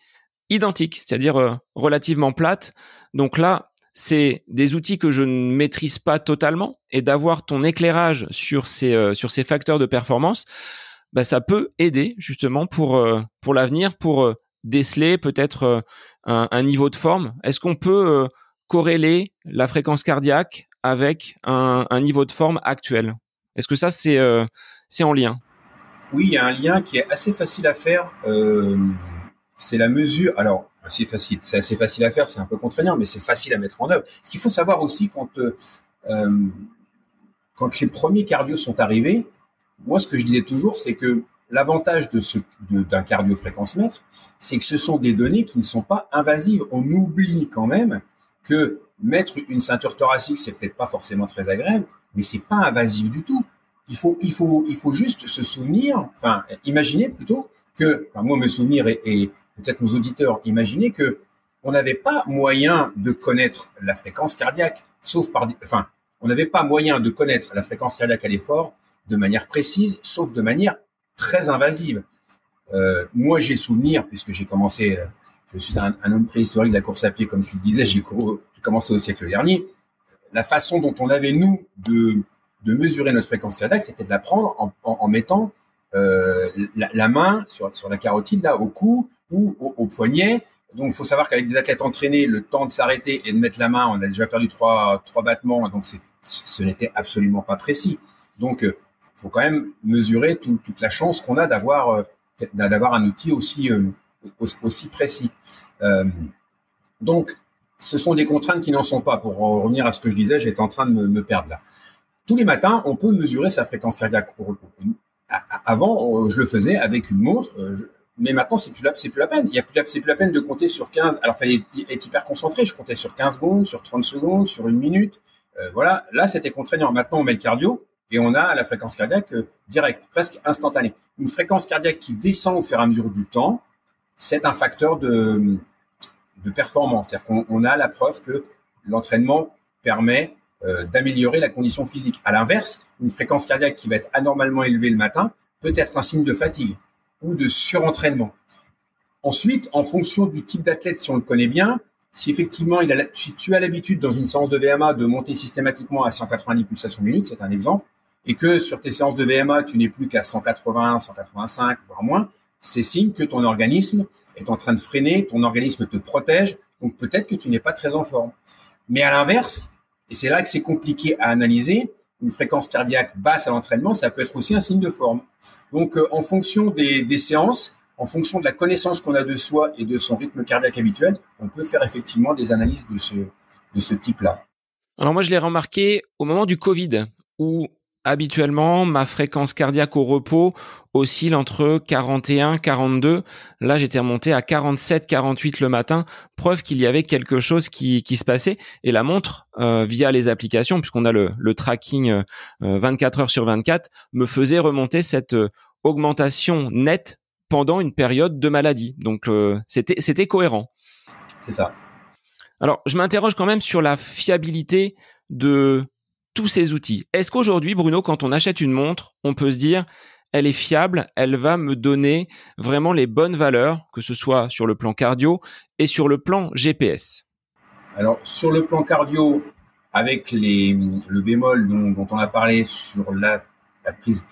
identique, c'est-à-dire relativement plate. Donc là, c'est des outils que je ne maîtrise pas totalement, et d'avoir ton éclairage sur ces facteurs de performance, bah, ça peut aider justement pour l'avenir, pour déceler peut-être un niveau de forme. Est-ce qu'on peut corréler la fréquence cardiaque avec un niveau de forme actuel? Est-ce que ça, c'est en lien? Oui, il y a un lien qui est assez facile à faire c'est la mesure. Alors, c'est facile, c'est assez facile à faire, c'est un peu contraignant, mais c'est facile à mettre en œuvre. Ce qu'il faut savoir aussi quand les premiers cardios sont arrivés, moi, ce que je disais toujours, c'est que l'avantage d'un cardio-fréquence-mètre, c'est que ce sont des données qui ne sont pas invasives. On oublie quand même que mettre une ceinture thoracique, c'est peut-être pas forcément très agréable, mais c'est pas invasif du tout. Il faut juste se souvenir, imaginer plutôt moi, me souvenir et peut-être nos auditeurs, imaginer que on n'avait pas moyen de connaître la fréquence cardiaque, on n'avait pas moyen de connaître la fréquence cardiaque à l'effort de manière précise, sauf de manière très invasive. Moi, j'ai souvenir, puisque j'ai commencé, je suis un homme préhistorique de la course à pied, comme tu le disais, j'ai commencé au siècle dernier. La façon dont on avait, nous, de mesurer notre fréquence cardiaque, c'était de la prendre en mettant la main sur la carotide, là, au cou ou au poignet. Donc, il faut savoir qu'avec des athlètes entraînés, le temps de s'arrêter et de mettre la main, on a déjà perdu trois battements. Donc, ce n'était absolument pas précis. Donc, il faut quand même mesurer toute la chance qu'on a d'avoir un outil aussi précis. Donc, ce sont des contraintes qui n'en sont pas. Pour revenir à ce que je disais, j'étais en train de me perdre là. Tous les matins, on peut mesurer sa fréquence cardiaque au repos. Avant, je le faisais avec une montre, mais maintenant, c'est plus la peine. C'est plus la peine de compter sur 15. Alors, il fallait être hyper concentré. Je comptais sur 15 secondes, sur 30 secondes, sur une minute. Voilà. Là, c'était contraignant. Maintenant, on met le cardio et on a la fréquence cardiaque directe, presque instantanée. Une fréquence cardiaque qui descend au fur et à mesure du temps, c'est un facteur de performance. C'est-à-dire qu'on a la preuve que l'entraînement permet d'améliorer la condition physique. À l'inverse, une fréquence cardiaque qui va être anormalement élevée le matin peut être un signe de fatigue ou de surentraînement. Ensuite, en fonction du type d'athlète, si on le connaît bien, si effectivement si tu as l'habitude dans une séance de VMA de monter systématiquement à 190 pulsations minutes, c'est un exemple, et que sur tes séances de VMA, tu n'es plus qu'à 180, 185, voire moins, c'est signe que ton organisme est en train de freiner, ton organisme te protège, donc peut-être que tu n'es pas très en forme. Mais à l'inverse, et c'est là que c'est compliqué à analyser, une fréquence cardiaque basse à l'entraînement, ça peut être aussi un signe de forme. Donc, en fonction des séances, en fonction de la connaissance qu'on a de soi et de son rythme cardiaque habituel, on peut faire effectivement des analyses de ce type-là. Alors moi, je l'ai remarqué au moment du Covid, où habituellement, ma fréquence cardiaque au repos oscille entre 41, 42. Là, j'étais remonté à 47, 48 le matin. Preuve qu'il y avait quelque chose qui se passait. Et la montre, via les applications, puisqu'on a le tracking 24 heures sur 24, me faisait remonter cette augmentation nette pendant une période de maladie. Donc, c'était cohérent. C'est ça. Alors, je m'interroge quand même sur la fiabilité de tous ces outils. Est-ce qu'aujourd'hui, Bruno, quand on achète une montre, on peut se dire, elle est fiable, elle va me donner vraiment les bonnes valeurs, que ce soit sur le plan cardio et sur le plan GPS? Alors, sur le plan cardio, avec le bémol dont on a parlé sur la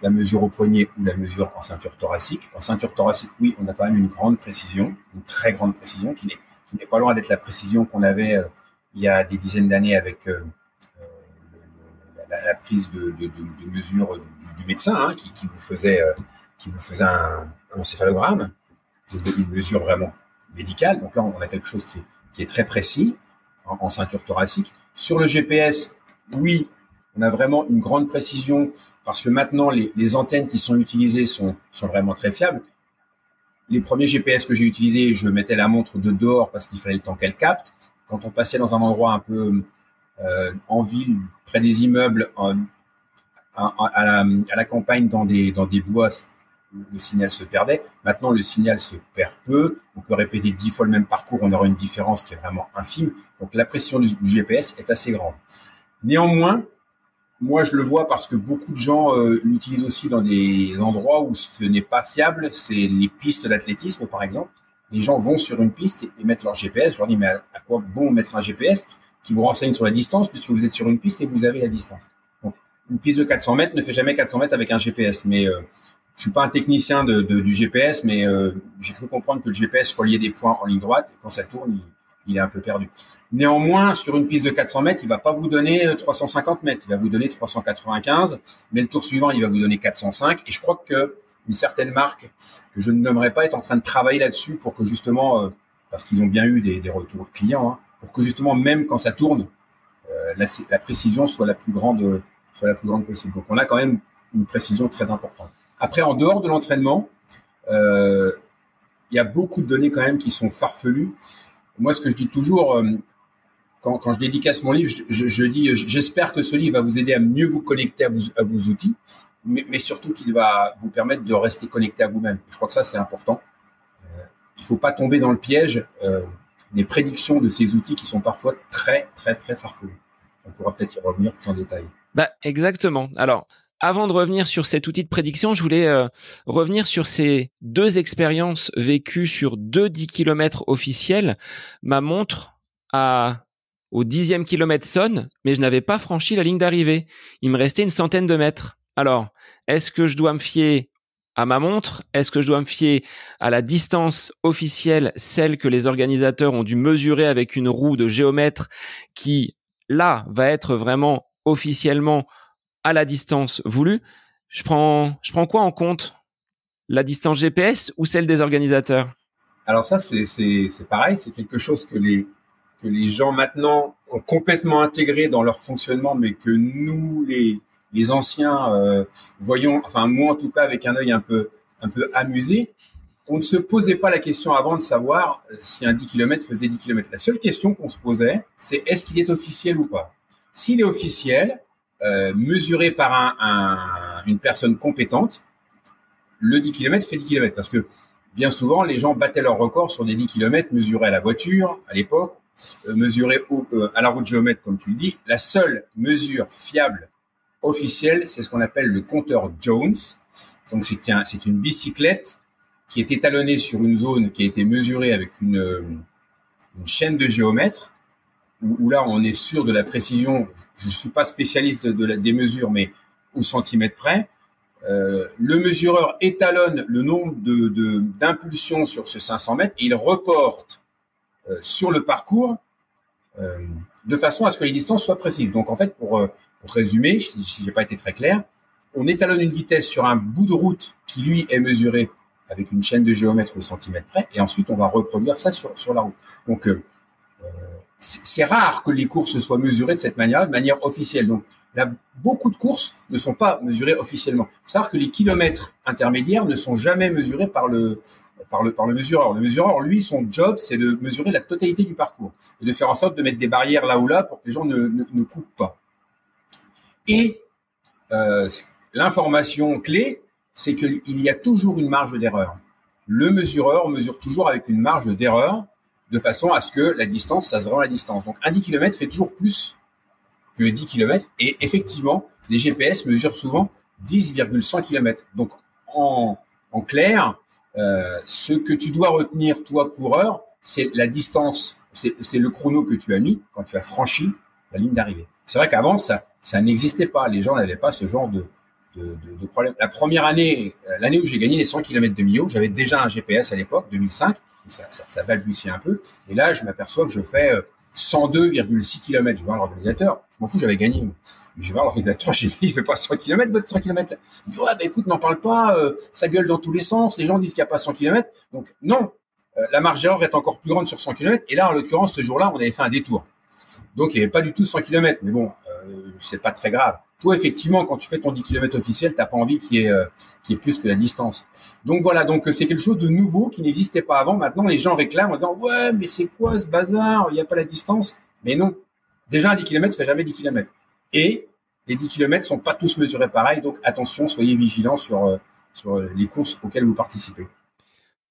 mesure au poignet ou la mesure en ceinture thoracique. En ceinture thoracique, oui, on a quand même une grande précision, une très grande précision, qui n'est pas loin d'être la précision qu'on avait il y a des dizaines d'années avec la prise de mesure du médecin qui vous faisait un encéphalogramme, une mesure vraiment médicale. Donc là, on a quelque chose qui est très précis en ceinture thoracique. Sur le GPS, oui, on a vraiment une grande précision parce que maintenant, les antennes qui sont utilisées sont vraiment très fiables. Les premiers GPS que j'ai utilisés, je mettais la montre de dehors parce qu'il fallait le temps qu'elle capte. Quand on passait dans un endroit un peu en ville, près des immeubles, à la campagne, dans des bois, le signal se perdait. Maintenant, le signal se perd peu. On peut répéter 10 fois le même parcours, on aura une différence qui est vraiment infime. Donc, la précision du GPS est assez grande. Néanmoins, moi, je le vois parce que beaucoup de gens l'utilisent aussi dans des endroits où ce n'est pas fiable. C'est les pistes d'athlétisme, par exemple. Les gens vont sur une piste et mettent leur GPS. Je leur dis, mais à quoi bon mettre un GPS qui vous renseigne sur la distance puisque vous êtes sur une piste et vous avez la distance. Donc, une piste de 400 mètres ne fait jamais 400 mètres avec un GPS. Mais je suis pas un technicien du GPS, mais j'ai cru comprendre que le GPS reliait des points en ligne droite. Et quand ça tourne, il est un peu perdu. Néanmoins, sur une piste de 400 mètres, il va pas vous donner 350 mètres. Il va vous donner 395. Mais le tour suivant, il va vous donner 405. Et je crois que une certaine marque que je ne nommerai pas est en train de travailler là-dessus pour que justement, parce qu'ils ont bien eu des retours de clients, hein, pour que justement même quand ça tourne, la précision soit la plus grande possible. Donc on a quand même une précision très importante. Après, en dehors de l'entraînement, il y a beaucoup de données quand même qui sont farfelues. Moi, ce que je dis toujours, quand je dédicace mon livre, je dis j'espère que ce livre va vous aider à mieux vous connecter à vos outils, mais surtout qu'il va vous permettre de rester connecté à vous-même. Je crois que ça, c'est important. Il ne faut pas tomber dans le piège des prédictions de ces outils qui sont parfois très, très, très farfelus. On pourra peut-être y revenir plus en détail. Exactement. Alors, avant de revenir sur cet outil de prédiction, je voulais revenir sur ces 2 expériences vécues sur 2 10 km officiels. Ma montre au 10e kilomètre sonne, mais je n'avais pas franchi la ligne d'arrivée. Il me restait une centaine de mètres. Alors, est-ce que je dois me fier à ma montre? Est-ce que je dois me fier à la distance officielle, celle que les organisateurs ont dû mesurer avec une roue de géomètre qui, là, va être vraiment officiellement à la distance voulue? Je prends quoi en compte? La distance GPS ou celle des organisateurs? Alors ça, c'est pareil, c'est quelque chose que les gens maintenant ont complètement intégré dans leur fonctionnement, mais que nous, les anciens, voyons, enfin moi en tout cas avec un œil un peu amusé. On ne se posait pas la question avant de savoir si un 10 km faisait 10 km. La seule question qu'on se posait, c'est est-ce qu'il est officiel ou pas? S'il est officiel, mesuré par une personne compétente, le 10 km fait 10 km. Parce que bien souvent, les gens battaient leur record sur des 10 km mesurés à la voiture, à l'époque, mesurés à la roue de géomètre, comme tu le dis. La seule mesure fiable officielle, c'est ce qu'on appelle le compteur Jones. Donc, c'est une bicyclette qui est étalonnée sur une zone qui a été mesurée avec une chaîne de géomètre, où là, on est sûr de la précision. Je ne suis pas spécialiste des mesures, mais au centimètre près. Le mesureur étalonne le nombre d'impulsions sur ce 500 mètres et il reporte sur le parcours de façon à ce que les distances soient précises. Donc, en fait, pour résumer, si je n'ai pas été très clair, on étalonne une vitesse sur un bout de route qui, lui, est mesuré avec une chaîne de géomètre au centimètre près, et ensuite, on va reproduire ça sur la route. Donc, c'est rare que les courses soient mesurées de cette manière-là, de manière officielle. Donc, beaucoup de courses ne sont pas mesurées officiellement. Il faut savoir que les kilomètres intermédiaires ne sont jamais mesurés par le mesureur. Le mesureur, lui, son job, c'est de mesurer la totalité du parcours et de faire en sorte de mettre des barrières là ou là pour que les gens ne coupent pas. Et l'information clé, c'est qu'il y a toujours une marge d'erreur. Le mesureur mesure toujours avec une marge d'erreur de façon à ce que la distance, ça se rend la distance. Donc, un 10 km fait toujours plus que 10 km. Et effectivement, les GPS mesurent souvent 10,100 km. Donc, en clair, ce que tu dois retenir, toi, coureur, c'est la distance, c'est le chrono que tu as mis quand tu as franchi la ligne d'arrivée. C'est vrai qu'avant, ça n'existait pas. Les gens n'avaient pas ce genre de problème. La première année, l'année où j'ai gagné les 100 km de Millau, j'avais déjà un GPS à l'époque, 2005. Donc ça balbutie un peu. Et là, je m'aperçois que je fais 102,6 km. Je vais voir l'organisateur. Je m'en fous, j'avais gagné. Mais je vais voir l'organisateur, il fait pas 100 km, votre 100 km. Là. Il dit, ouais, écoute, n'en parle pas, ça gueule dans tous les sens. Les gens disent qu'il n'y a pas 100 km. Donc, non, la marge d'erreur est encore plus grande sur 100 km. Et là, en l'occurrence, ce jour-là, on avait fait un détour. Donc, il n'y avait pas du tout 100 km. Mais bon, c'est pas très grave. Toi, effectivement, quand tu fais ton 10 km officiel, t'as pas envie qu'il y ait plus que la distance. Donc voilà, donc c'est quelque chose de nouveau qui n'existait pas avant. Maintenant, les gens réclament en disant, ouais, mais c'est quoi ce bazar? Il n'y a pas la distance. Mais non. Déjà, un 10 km fait jamais 10 km. Et les 10 km sont pas tous mesurés pareil. Donc attention, soyez vigilants sur les courses auxquelles vous participez.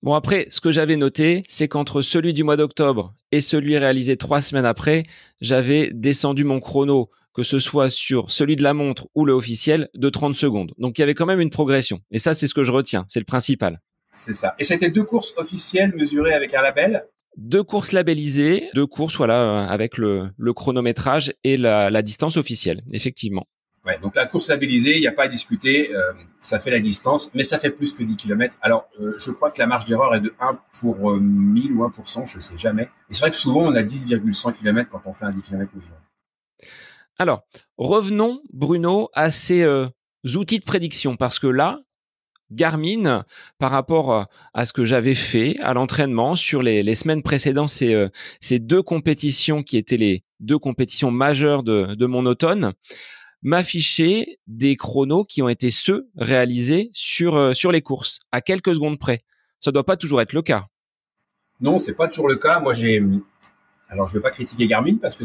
Bon, après, ce que j'avais noté, c'est qu'entre celui du mois d'octobre et celui réalisé 3 semaines après, j'avais descendu mon chrono, que ce soit sur celui de la montre ou le officiel, de 30 secondes. Donc, il y avait quand même une progression. Et ça, c'est ce que je retiens. C'est le principal. C'est ça. Et c'était 2 courses officielles mesurées avec un label? 2 courses labellisées, 2 courses, voilà, avec le chronométrage et la distance officielle, effectivement. Ouais, donc la course labellisée, il n'y a pas à discuter, ça fait la distance, mais ça fait plus que 10 km. Alors, je crois que la marge d'erreur est de 1 pour 1000 ou 1%, je ne sais jamais. Et c'est vrai que souvent, on a 10,100 km quand on fait un 10 km mesuré. Alors, revenons, Bruno, à ces outils de prédiction, parce que là, Garmin par rapport à ce que j'avais fait à l'entraînement sur les semaines précédentes, ces deux compétitions qui étaient les deux compétitions majeures de mon automne, m'affichait des chronos qui ont été ceux réalisés sur les courses, à quelques secondes près. Ça doit pas toujours être le cas. Non, c'est pas toujours le cas. Moi, alors je vais pas critiquer Garmin parce que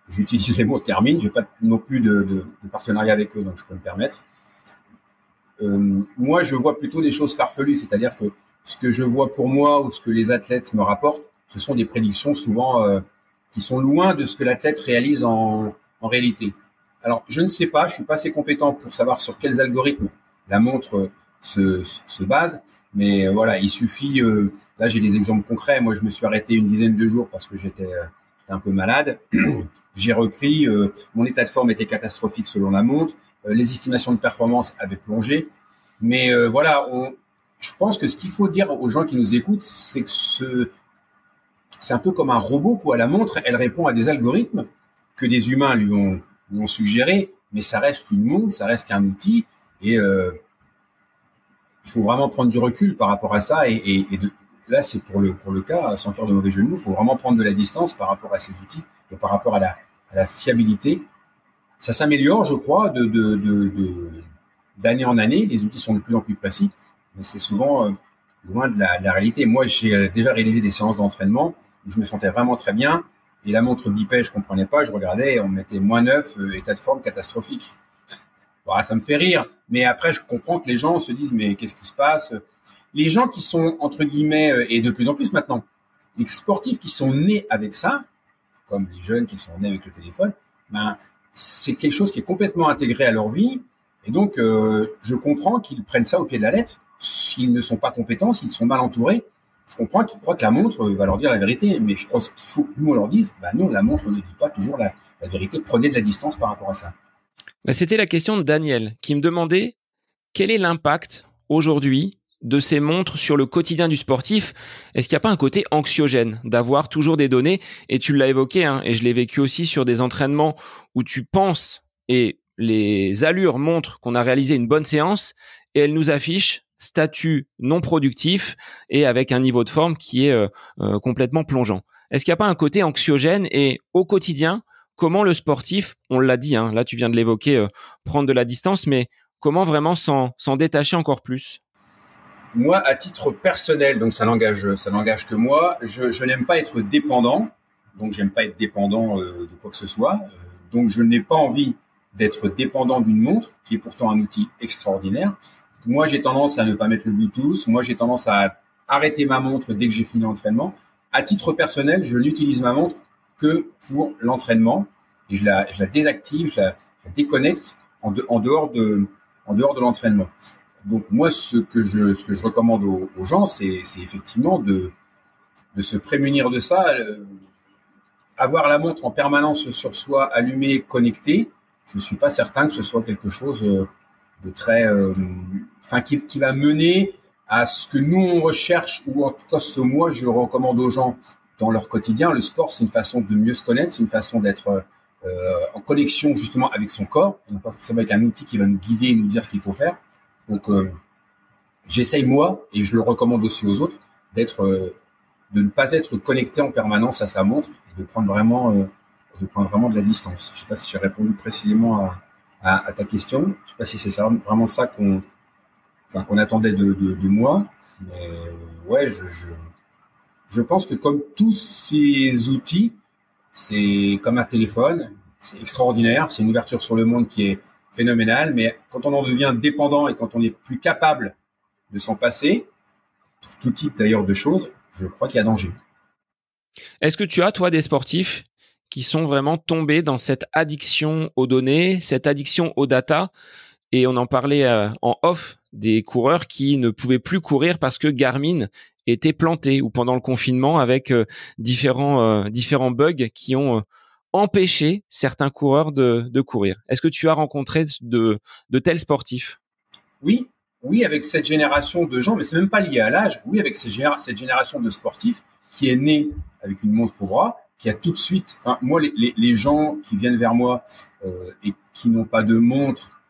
j'utilise les montres Garmin. J'ai pas non plus de partenariat avec eux, donc je peux me permettre. Moi, je vois plutôt des choses farfelues, c'est-à-dire que ce que je vois pour moi ou ce que les athlètes me rapportent, ce sont des prédictions souvent qui sont loin de ce que l'athlète réalise en réalité. Alors, je ne sais pas, je suis pas assez compétent pour savoir sur quels algorithmes la montre se base, mais voilà, il suffit. Là, j'ai des exemples concrets. Moi, je me suis arrêté une dizaine de jours parce que j'étais un peu malade. J'ai repris. Mon état de forme était catastrophique selon la montre. Les estimations de performance avaient plongé. Mais voilà, je pense que ce qu'il faut dire aux gens qui nous écoutent, c'est que c'est un peu comme un robot, quoi. La montre, elle répond à des algorithmes que des humains lui ont suggérés, mais ça reste une montre, ça reste qu'un outil. Et il faut vraiment prendre du recul par rapport à ça. Là, c'est pour le cas, sans faire de mauvais jeu de mots, il faut vraiment prendre de la distance par rapport à ces outils et par rapport à la fiabilité. Ça s'améliore, je crois, d'année en année. Les outils sont de plus en plus précis, mais c'est souvent loin de la réalité. Moi, j'ai déjà réalisé des séances d'entraînement où je me sentais vraiment très bien. Et la montre bipait, je comprenais pas. Je regardais, on mettait -9, état de forme catastrophique. Bon, ça me fait rire. Mais après, je comprends que les gens se disent, mais qu'est-ce qui se passe? Les gens qui sont, entre guillemets, et de plus en plus maintenant, les sportifs qui sont nés avec ça, comme les jeunes qui sont nés avec le téléphone, ben, c'est quelque chose qui est complètement intégré à leur vie. Et donc, je comprends qu'ils prennent ça au pied de la lettre. S'ils ne sont pas compétents, s'ils sont mal entourés, je comprends qu'ils croient que la montre va leur dire la vérité. Mais je pense qu'il faut que nous, on leur dise, bah non, la montre ne dit pas toujours la vérité. Prenez de la distance par rapport à ça. C'était la question de Daniel qui me demandait quel est l'impact aujourd'hui de ces montres sur le quotidien du sportif. Est-ce qu'il n'y a pas un côté anxiogène d'avoir toujours des données? Et tu l'as évoqué, hein, et je l'ai vécu aussi sur des entraînements où tu penses et les allures montrent qu'on a réalisé une bonne séance et elles nous affichent statut non productif et avec un niveau de forme qui est complètement plongeant. Est-ce qu'il n'y a pas un côté anxiogène et au quotidien, comment le sportif, on l'a dit, hein, là tu viens de l'évoquer, prendre de la distance, mais comment vraiment s'en détacher encore plus? Moi, à titre personnel, donc ça n'engage que moi, je n'aime pas être dépendant, donc j'aime pas être dépendant de quoi que ce soit, donc je n'ai pas envie d'être dépendant d'une montre, qui est pourtant un outil extraordinaire. Moi, j'ai tendance à ne pas mettre le Bluetooth, moi j'ai tendance à arrêter ma montre dès que j'ai fini l'entraînement. À titre personnel, je n'utilise ma montre que pour l'entraînement, et je la désactive, je la déconnecte en dehors de l'entraînement. Donc moi, ce que je recommande aux gens, c'est effectivement de se prémunir de ça. Avoir la montre en permanence sur soi, allumée, connectée, je ne suis pas certain que ce soit quelque chose de très, qui va mener à ce que nous on recherche, ou en tout cas ce moi je recommande aux gens dans leur quotidien. Le sport, c'est une façon de mieux se connaître, c'est une façon d'être en connexion justement avec son corps, et non pas forcément avec un outil qui va nous guider et nous dire ce qu'il faut faire. Donc, j'essaye moi, et je le recommande aussi aux autres, de ne pas être connecté en permanence à sa montre et de prendre vraiment de la distance. Je ne sais pas si j'ai répondu précisément à ta question. Je ne sais pas si c'est vraiment ça qu'on attendait de moi. Mais ouais, je pense que comme tous ces outils, c'est comme un téléphone, c'est extraordinaire, c'est une ouverture sur le monde qui est phénoménal, mais quand on en devient dépendant et quand on n'est plus capable de s'en passer, pour tout type d'ailleurs de choses, je crois qu'il y a danger. Est-ce que tu as, toi, des sportifs qui sont vraiment tombés dans cette addiction aux données, cette addiction aux data? Et on en parlait en off, des coureurs qui ne pouvaient plus courir parce que Garmin était planté, ou pendant le confinement avec différents bugs qui ont empêché certains coureurs de courir. Est-ce que tu as rencontré de tels sportifs? Oui, avec cette génération de gens, mais c'est même pas lié à l'âge. Oui, avec cette génération de sportifs qui est née avec une montre au bras, qui a tout de suite. Enfin, moi, les gens qui viennent vers moi et qui n'ont pas de montre,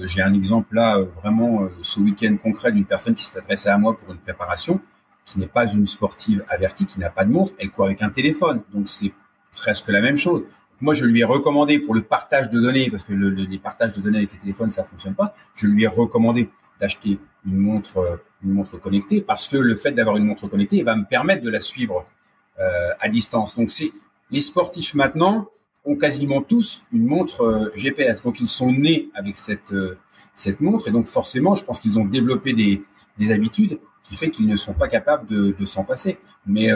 J'ai un exemple là, vraiment, ce week-end concret d'une personne qui s'est adressée à moi pour une préparation, qui n'est pas une sportive avertie, qui n'a pas de montre, elle court avec un téléphone. Donc, c'est presque la même chose. Moi, je lui ai recommandé pour le partage de données, parce que les partages de données avec les téléphones, ça fonctionne pas. Je lui ai recommandé d'acheter une montre connectée, parce que le fait d'avoir une montre connectée va me permettre de la suivre à distance. Donc, les sportifs maintenant ont quasiment tous une montre GPS. Donc, ils sont nés avec cette montre, et donc forcément, je pense qu'ils ont développé des habitudes qui fait qu'ils ne sont pas capables de s'en passer. Mais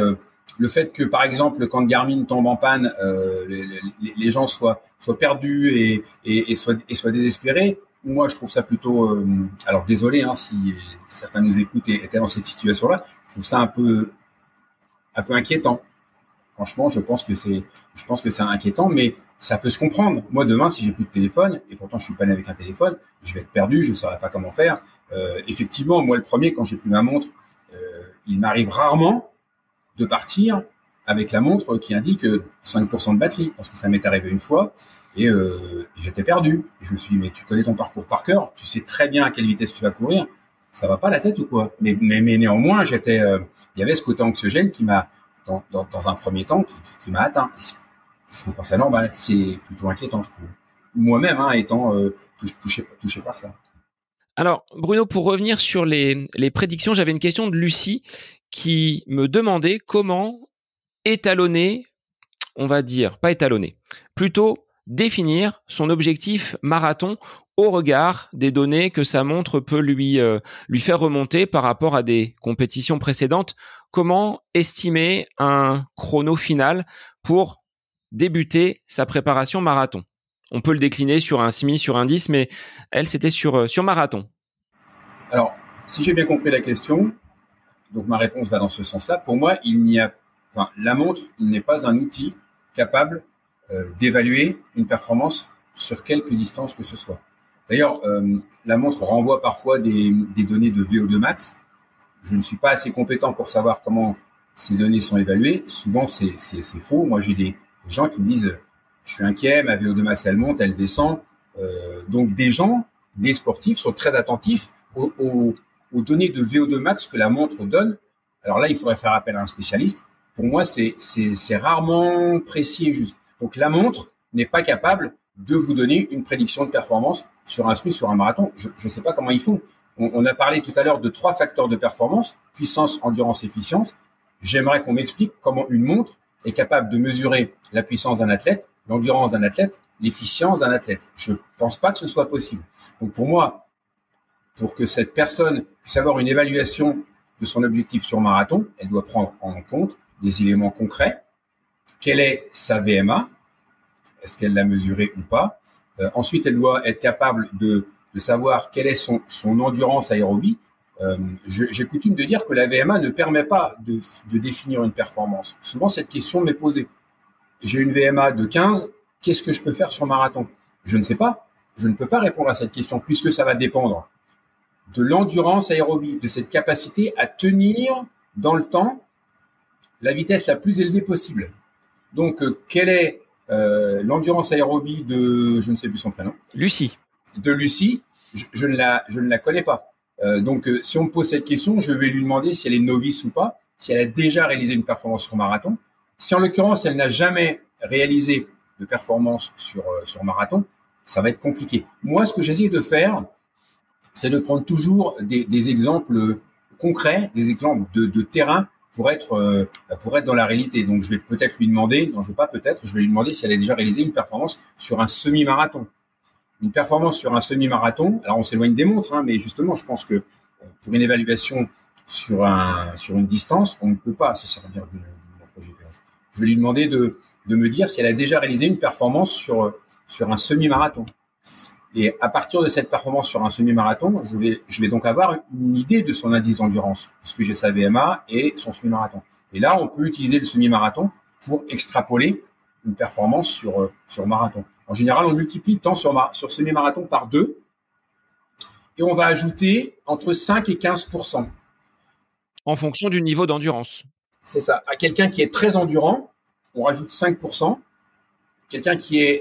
le fait que, par exemple, quand Garmin tombe en panne, les gens soient perdus et soient désespérés, moi, je trouve ça plutôt... alors, désolé si certains nous écoutent et étaient dans cette situation-là, je trouve ça un peu inquiétant. Franchement, je pense que c'est inquiétant, mais ça peut se comprendre. Moi, demain, si j'ai plus de téléphone, et pourtant je suis pas né avec un téléphone, je vais être perdu, je ne saurais pas comment faire. Effectivement, moi, le premier, quand j'ai plus ma montre, il m'arrive rarement de partir avec la montre qui indique 5% de batterie, parce que ça m'est arrivé une fois, et j'étais perdu. Et je me suis dit, mais tu connais ton parcours par cœur, tu sais très bien à quelle vitesse tu vas courir, ça va pas la tête ou quoi? Mais néanmoins, il y avait ce côté anxiogène qui m'a, dans un premier temps, qui m'a atteint. Je trouve pas ça normal, c'est plutôt inquiétant, je trouve. Moi-même, étant touché par ça. Alors, Bruno, pour revenir sur les prédictions, j'avais une question de Lucie qui me demandait comment étalonner, on va dire, pas étalonner, plutôt définir son objectif marathon au regard des données que sa montre peut lui faire remonter par rapport à des compétitions précédentes. Comment estimer un chrono final pour débuter sa préparation marathon? On peut le décliner sur un semi, sur un 10, mais elle, c'était sur marathon. Alors, si j'ai bien compris la question, donc ma réponse va dans ce sens-là. Pour moi, la montre n'est pas un outil capable d'évaluer une performance sur quelque distance que ce soit. D'ailleurs, la montre renvoie parfois des données de VO2 max. Je ne suis pas assez compétent pour savoir comment ces données sont évaluées. Souvent, c'est faux. Moi, j'ai des gens qui me disent je suis inquiet, ma VO2 max, elle monte, elle descend. Donc, des sportifs sont très attentifs aux données de VO2 max que la montre donne. Alors là, il faudrait faire appel à un spécialiste. Pour moi, c'est rarement précis et juste. Donc, la montre n'est pas capable de vous donner une prédiction de performance sur un semi, sur un marathon. Je ne sais pas comment ils font. On a parlé tout à l'heure de 3 facteurs de performance, puissance, endurance, efficience. J'aimerais qu'on m'explique comment une montre est capable de mesurer la puissance d'un athlète, l'endurance d'un athlète, l'efficience d'un athlète. Je ne pense pas que ce soit possible. Donc pour moi, pour que cette personne puisse avoir une évaluation de son objectif sur marathon, elle doit prendre en compte des éléments concrets. Quelle est sa VMA? Est-ce qu'elle l'a mesurée ou pas? Ensuite, elle doit être capable de savoir quelle est son endurance aérobie. J'ai coutume de dire que la VMA ne permet pas de définir une performance. Souvent, cette question m'est posée. J'ai une VMA de 15, qu'est-ce que je peux faire sur marathon? Je ne sais pas. Je ne peux pas répondre à cette question puisque ça va dépendre de l'endurance aérobie, de cette capacité à tenir dans le temps la vitesse la plus élevée possible. Donc, quelle est l'endurance aérobie de, je ne sais plus son prénom. Lucie. De Lucie, je ne la connais pas. Donc, si on me pose cette question, je vais lui demander si elle est novice ou pas, si elle a déjà réalisé une performance sur marathon. Si en l'occurrence, elle n'a jamais réalisé de performance sur marathon, ça va être compliqué. Moi, ce que j'essaie de faire, c'est de prendre toujours des exemples concrets, des exemples de terrain pour être dans la réalité. Donc, je vais peut-être lui demander, non, je vais pas peut-être, je vais lui demander si elle a déjà réalisé une performance sur un semi-marathon. Une performance sur un semi-marathon, alors on s'éloigne des montres, mais justement, je pense que pour une évaluation sur une distance, on ne peut pas se servir d'une montre GPS. Je vais lui demander de me dire si elle a déjà réalisé une performance sur un semi-marathon. Et à partir de cette performance sur un semi-marathon, je vais donc avoir une idée de son indice d'endurance, puisque j'ai sa VMA et son semi-marathon. Et là, on peut utiliser le semi-marathon pour extrapoler une performance sur marathon. En général, on multiplie le temps sur semi-marathon par 2 et on va ajouter entre 5 et 15%. En fonction du niveau d'endurance. C'est ça. À quelqu'un qui est très endurant, on rajoute 5%. Quelqu'un qui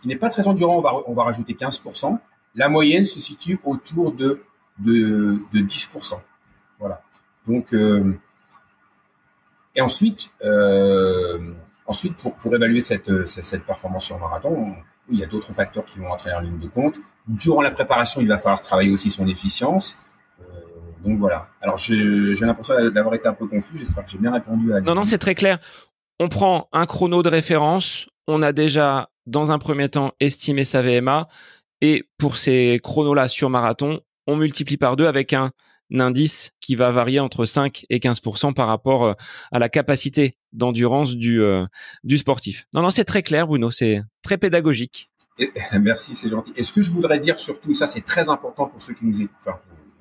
n'est pas très endurant, on va rajouter 15%. La moyenne se situe autour de 10%. Voilà. Donc, et ensuite, pour évaluer cette performance sur marathon, il y a d'autres facteurs qui vont entrer en ligne de compte. Durant la préparation, il va falloir travailler aussi son efficience. Donc voilà. Alors j'ai l'impression d'avoir été un peu confus. J'espère que j'ai bien répondu à. Non, c'est très clair. On prend un chrono de référence. On a déjà, dans un premier temps, estimé sa VMA. Et pour ces chronos-là sur marathon, on multiplie par 2 avec un indice qui va varier entre 5 et 15% par rapport à la capacité d'endurance du sportif. Non, c'est très clair, Bruno. C'est très pédagogique. Merci, c'est gentil. Et ce que je voudrais dire surtout, ça c'est très important pour ceux qui nous écoutent, enfin,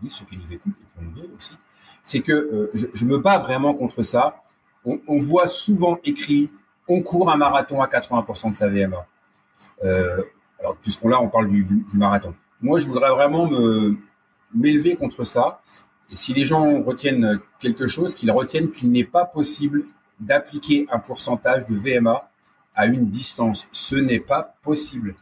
ceux qui nous écoutent et pour nous aussi, c'est que je me bats vraiment contre ça. On voit souvent écrit « on court un marathon à 80% de sa VMA ». Alors, on parle du marathon. Moi, je voudrais vraiment m'élever contre ça. Et si les gens retiennent quelque chose, qu'ils retiennent qu'il n'est pas possible d'appliquer un pourcentage de VMA à une distance. Ce n'est pas possible.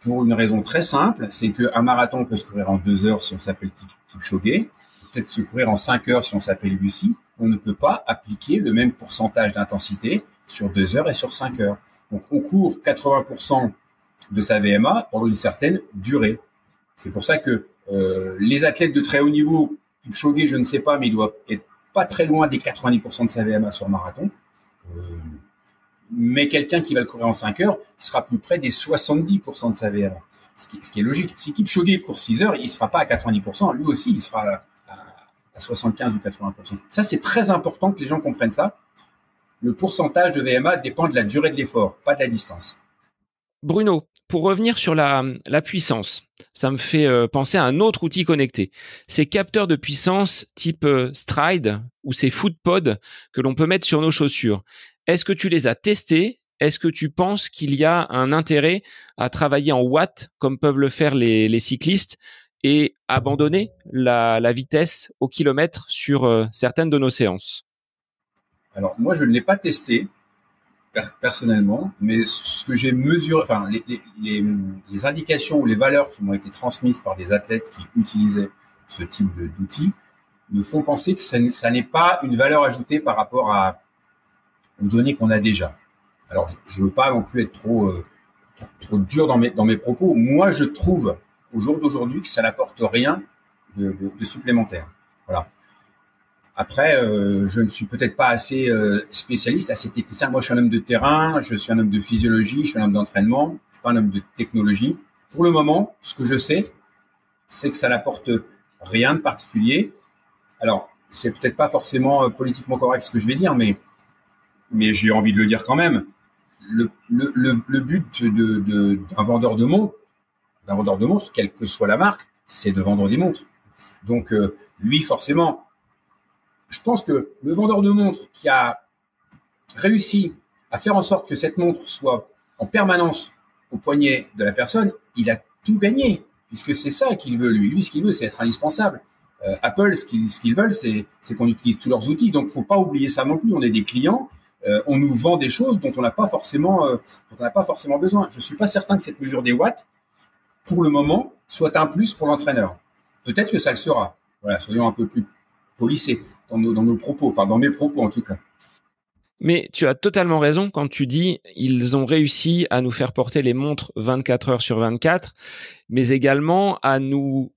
Pour une raison très simple, c'est qu'un marathon peut se courir en 2 heures si on s'appelle Kipchoge, peut-être se courir en 5 heures si on s'appelle Lucie. On ne peut pas appliquer le même pourcentage d'intensité sur 2 heures et sur 5 heures. Donc, on court 80% de sa VMA pendant une certaine durée. C'est pour ça que les athlètes de très haut niveau, Kipchoge, je ne sais pas, mais il doit être pas très loin des 90% de sa VMA sur marathon. Mais quelqu'un qui va le courir en 5 heures sera plus près des 70% de sa VMA. Ce qui est logique. Si Kipchoge court 6 heures, il ne sera pas à 90%. Lui aussi, il sera à 75 ou 80%. Ça, c'est très important que les gens comprennent ça. Le pourcentage de VMA dépend de la durée de l'effort, pas de la distance. Bruno, pour revenir sur la puissance, ça me fait penser à un autre outil connecté. Ces capteurs de puissance type Stride ou ces Footpod que l'on peut mettre sur nos chaussures. Est-ce que tu les as testés ? Est-ce que tu penses qu'il y a un intérêt à travailler en watts comme peuvent le faire les cyclistes et abandonner la vitesse au kilomètre sur certaines de nos séances ? Alors, moi, je ne l'ai pas testé personnellement, mais ce que j'ai mesuré, enfin, les indications ou les valeurs qui m'ont été transmises par des athlètes qui utilisaient ce type d'outils me font penser que ça n'est pas une valeur ajoutée par rapport aux données qu'on a déjà. Alors, je veux pas non plus être trop dur dans mes propos. Moi, je trouve au jour d'aujourd'hui que ça n'apporte rien de supplémentaire. Voilà. Après, je ne suis peut-être pas assez spécialiste, assez technicien. Moi, je suis un homme de terrain, je suis un homme de physiologie, je suis un homme d'entraînement, je suis pas un homme de technologie. Pour le moment, ce que je sais, c'est que ça n'apporte rien de particulier. Alors, c'est peut-être pas forcément politiquement correct ce que je vais dire, mais j'ai envie de le dire quand même. Le but d'un vendeur de montres, quelle que soit la marque, c'est de vendre des montres. Donc, lui, forcément, je pense que le vendeur de montres qui a réussi à faire en sorte que cette montre soit en permanence au poignet de la personne, il a tout gagné, puisque c'est ça qu'il veut, lui. Lui, ce qu'il veut, c'est être indispensable. Apple, ce qu'ils veulent, c'est qu'on utilise tous leurs outils. Donc, faut pas oublier ça non plus. On est des clients. On nous vend des choses dont on n'a pas forcément besoin. Je suis pas certain que cette mesure des watts, pour le moment, soit un plus pour l'entraîneur. Peut-être que ça le sera. Voilà, soyons un peu plus polissés dans nos propos, enfin dans mes propos en tout cas. Mais tu as totalement raison quand tu dis ils ont réussi à nous faire porter les montres 24 heures sur 24, mais également à nous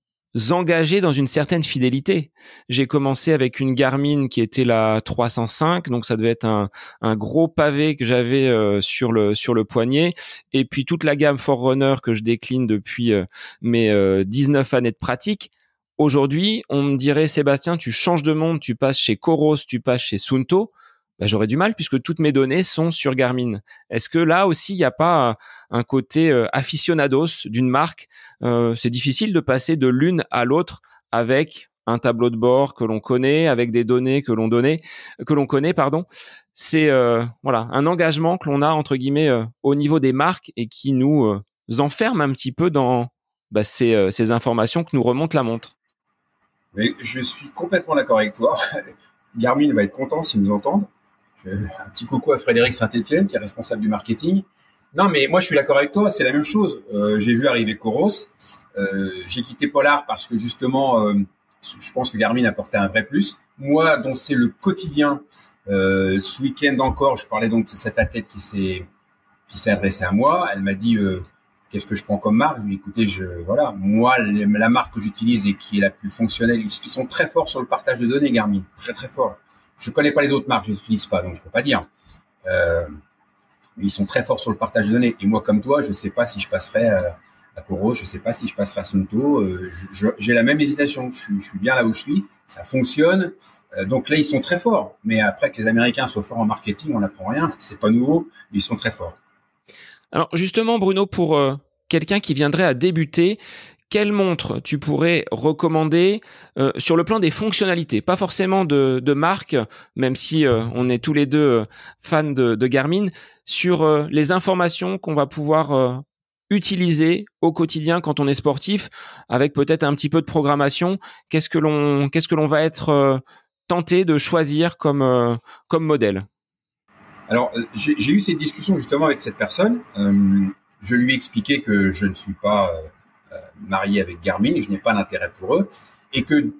engager dans une certaine fidélité. J'ai commencé avec une Garmin qui était la 305, donc ça devait être un gros pavé que j'avais sur le poignet, et puis toute la gamme Forerunner que je décline depuis mes 19 années de pratique. Aujourd'hui, on me dirait Sébastien, tu changes de montre, tu passes chez Coros, tu passes chez Suunto. Ben, j'aurais du mal puisque toutes mes données sont sur Garmin. Est-ce que là aussi, il n'y a pas un côté aficionados d'une marque ? C'est difficile de passer de l'une à l'autre avec un tableau de bord que l'on connaît, avec des données que l'on connaît, pardon. C'est voilà, un engagement que l'on a entre guillemets au niveau des marques et qui nous enferme un petit peu dans ces informations que nous remonte la montre. Mais je suis complètement d'accord avec toi. Garmin va être content s'ils nous entendent. Un petit coucou à Frédéric Saint-Etienne, qui est responsable du marketing. Non, mais moi, je suis d'accord avec toi. C'est la même chose. J'ai vu arriver Coros. J'ai quitté Polar parce que justement, je pense que Garmin apportait un vrai plus. Moi, dont c'est le quotidien, ce week-end encore, je parlais donc de cette athlète qui s'est adressée à moi. Elle m'a dit qu'est-ce que je prends comme marque. Je lui ai dit, écoutez, voilà, moi, la marque que j'utilise et qui est la plus fonctionnelle, ils sont très forts sur le partage de données, Garmin, très très fort. Je connais pas les autres marques, je les utilise pas, donc je peux pas dire. Ils sont très forts sur le partage de données. Et moi, comme toi, je sais pas si je passerai à Coros, je sais pas si je passerai à Suunto. J'ai la même hésitation. Je suis bien là où je suis. Ça fonctionne. Donc là, ils sont très forts. Mais après que les Américains soient forts en marketing, on n'apprend rien. C'est pas nouveau, mais ils sont très forts. Alors justement, Bruno, pour quelqu'un qui viendrait à débuter, quelle montre tu pourrais recommander sur le plan des fonctionnalités, pas forcément de marque, même si on est tous les deux fans de Garmin, sur les informations qu'on va pouvoir utiliser au quotidien quand on est sportif, avec peut-être un petit peu de programmation. Qu'est-ce que l'on va être tenté de choisir comme modèle? Alors, j'ai eu cette discussion justement avec cette personne. Je lui ai expliqué que je ne suis pas marié avec Garmin, je n'ai pas d'intérêt pour eux, et que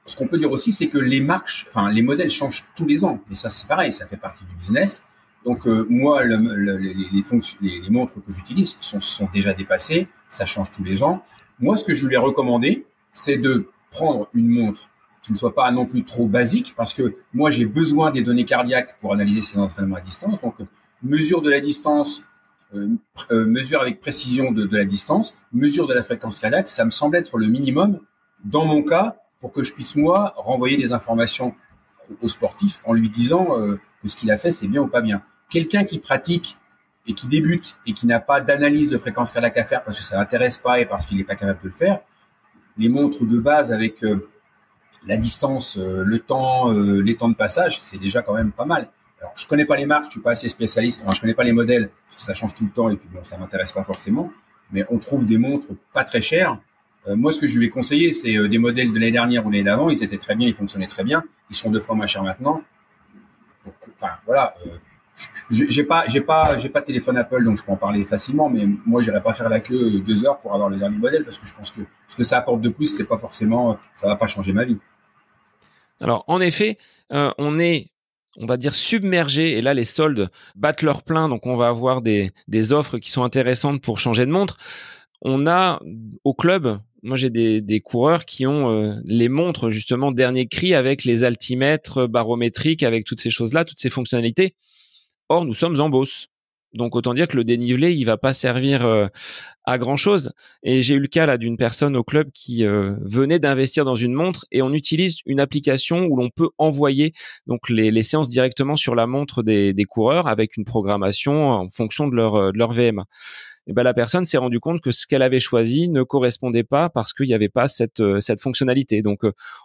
ce qu'on peut dire aussi, c'est que les modèles changent tous les ans. Et ça, c'est pareil, ça fait partie du business. Donc moi, les montres que j'utilise sont déjà dépassées, ça change tous les ans. Moi, ce que je lui ai recommandé, c'est de prendre une montre qui ne soit pas non plus trop basique, parce que moi, j'ai besoin des données cardiaques pour analyser ces entraînements à distance. Donc, mesure de la distance, mesure avec précision de la distance, mesure de la fréquence cardiaque, ça me semble être le minimum dans mon cas pour que je puisse, moi, renvoyer des informations au sportif en lui disant que ce qu'il a fait, c'est bien ou pas bien. Quelqu'un qui pratique et qui débute et qui n'a pas d'analyse de fréquence cardiaque à faire parce que ça ne l'intéresse pas et parce qu'il n'est pas capable de le faire, les montres de base avec la distance, le temps, les temps de passage, c'est déjà quand même pas mal. Alors, je connais pas les marques, je suis pas assez spécialiste. Alors, je connais pas les modèles parce que ça change tout le temps et puis bon, ça m'intéresse pas forcément. Mais on trouve des montres pas très chères. Moi, ce que je lui ai conseillé, c'est des modèles de l'année dernière ou l'année d'avant. Ils étaient très bien, ils fonctionnaient très bien. Ils sont 2 fois moins chers maintenant. Donc, enfin, voilà. J'ai pas de téléphone Apple, donc je peux en parler facilement. Mais moi, j'irai pas faire la queue 2 heures pour avoir le dernier modèle parce que je pense que ce que ça apporte de plus, c'est pas forcément, ça va pas changer ma vie. Alors, en effet, on va dire submergé, et là les soldes battent leur plein, donc on va avoir des offres qui sont intéressantes pour changer de montre. On a au club, moi j'ai des coureurs qui ont les montres justement dernier cri avec les altimètres barométriques, avec toutes ces choses-là, toutes ces fonctionnalités. Or, nous sommes en Beauce. Donc, autant dire que le dénivelé, il va pas servir à grand chose. Et j'ai eu le cas là d'une personne au club qui venait d'investir dans une montre et on utilise une application où l'on peut envoyer donc les séances directement sur la montre des coureurs avec une programmation en fonction de leur VMA. Et ben la personne s'est rendue compte que ce qu'elle avait choisi ne correspondait pas parce qu'il n'y avait pas cette fonctionnalité. Donc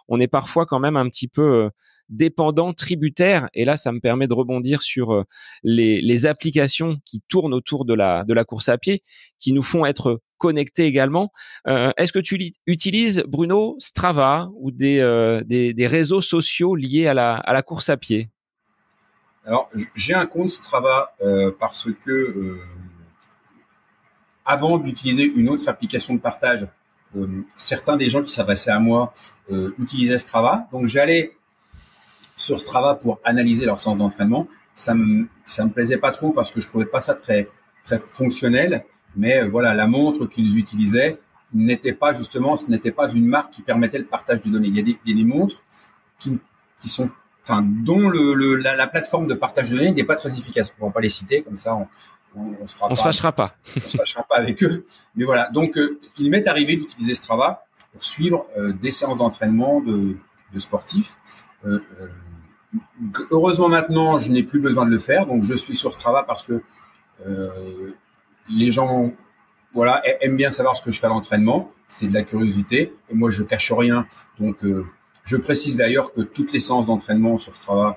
on est parfois quand même un petit peu dépendant, tributaire. Et là, ça me permet de rebondir sur les applications qui tournent autour de la course à pied, qui nous font être connectés également. Est-ce que tu utilises, Bruno, Strava ou des réseaux sociaux liés à la course à pied? Alors, j'ai un compte Strava parce que avant d'utiliser une autre application de partage, certains des gens qui s'adressaient à moi utilisaient Strava. Donc, j'allais sur Strava pour analyser leur séance d'entraînement. Ça me plaisait pas trop parce que je trouvais pas ça très très fonctionnel. Mais voilà, la montre qu'ils utilisaient n'était pas justement, ce n'était pas une marque qui permettait le partage de données. Il y a des montres qui sont, enfin, dont la plateforme de partage de données n'est pas très efficace. On va pas les citer comme ça. On se fâchera pas. On se fâchera pas avec eux. Mais voilà. Donc, il m'est arrivé d'utiliser Strava pour suivre des séances d'entraînement de sportifs. Heureusement, maintenant, je n'ai plus besoin de le faire. Donc, je suis sur Strava parce que les gens, voilà, aiment bien savoir ce que je fais à l'entraînement. C'est de la curiosité. Et moi, je cache rien. Donc, je précise d'ailleurs que toutes les séances d'entraînement sur Strava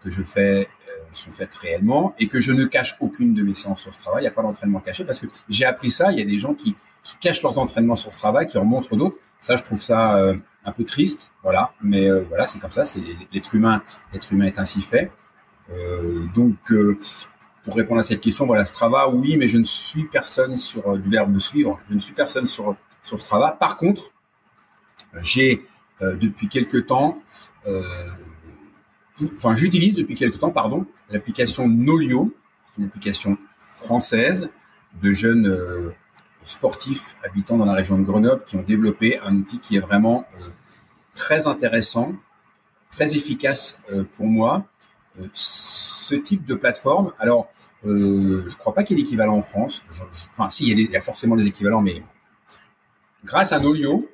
que je fais sont faites réellement et que je ne cache aucune de mes séances sur Strava. Il n'y a pas d'entraînement caché parce que j'ai appris ça. Il y a des gens qui cachent leurs entraînements sur Strava, qui en montrent d'autres. Ça, je trouve ça un peu triste. Voilà. Mais voilà, c'est comme ça. C'est l'être humain est ainsi fait. Donc, pour répondre à cette question, voilà, Strava, oui, mais je ne suis personne sur du verbe suivre. Je ne suis personne sur Strava. Par contre, j'ai depuis quelques temps, j'utilise depuis quelques temps, l'application Nolio, une application française de jeunes sportifs habitant dans la région de Grenoble qui ont développé un outil qui est vraiment très intéressant, très efficace pour moi. Ce type de plateforme, alors je ne crois pas qu'il y ait d'équivalent en France. Si, il y a forcément des équivalents, mais grâce à Nolio,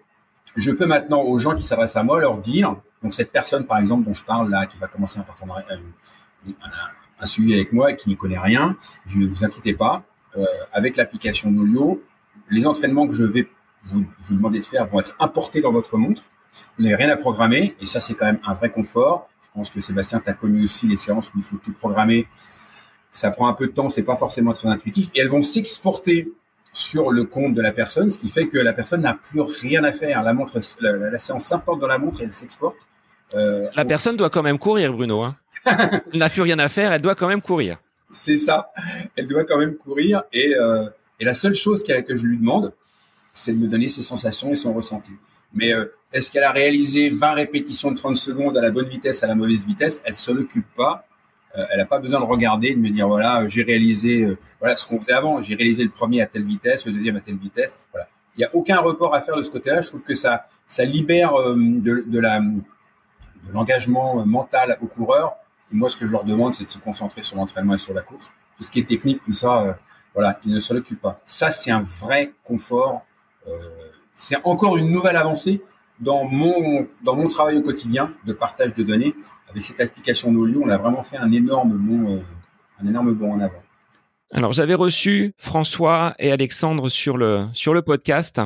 je peux maintenant aux gens qui s'adressent à moi leur dire, donc cette personne par exemple dont je parle là, qui va commencer un partenariat, un suivi avec moi et qui n'y connaît rien, je ne vous inquiétez pas, avec l'application Nolio, les entraînements que je vais vous demander de faire vont être importés dans votre montre. Vous n'avez rien à programmer et ça c'est quand même un vrai confort. Je pense que Sébastien, tu as connu aussi les séances où il faut tout programmer. Ça prend un peu de temps, c'est pas forcément très intuitif et elles vont s'exporter sur le compte de la personne, ce qui fait que la personne n'a plus rien à faire. La montre, la séance s'importe dans la montre et elle s'exporte. La personne doit quand même courir, Bruno. Hein. Elle n'a plus rien à faire, elle doit quand même courir. C'est ça, elle doit quand même courir et la seule chose que je lui demande, c'est de me donner ses sensations et son ressenti. Mais est-ce qu'elle a réalisé 20 répétitions de 30 secondes à la bonne vitesse, à la mauvaise vitesse? Elle ne s'en occupe pas. Elle n'a pas besoin de regarder, de me dire, voilà, j'ai réalisé voilà ce qu'on faisait avant. J'ai réalisé le premier à telle vitesse, le deuxième à telle vitesse. Voilà. Il n'y a aucun report à faire de ce côté-là. Je trouve que ça libère de l'engagement mental aux coureurs. Et moi, ce que je leur demande, c'est de se concentrer sur l'entraînement et sur la course. Tout ce qui est technique, tout ça, voilà, ils ne s'en occupent pas. Ça, c'est un vrai confort. C'est encore une nouvelle avancée dans mon travail au quotidien de partage de données. Avec cette application Nolio, on a vraiment fait un énorme bond en avant. Alors, j'avais reçu François et Alexandre sur le podcast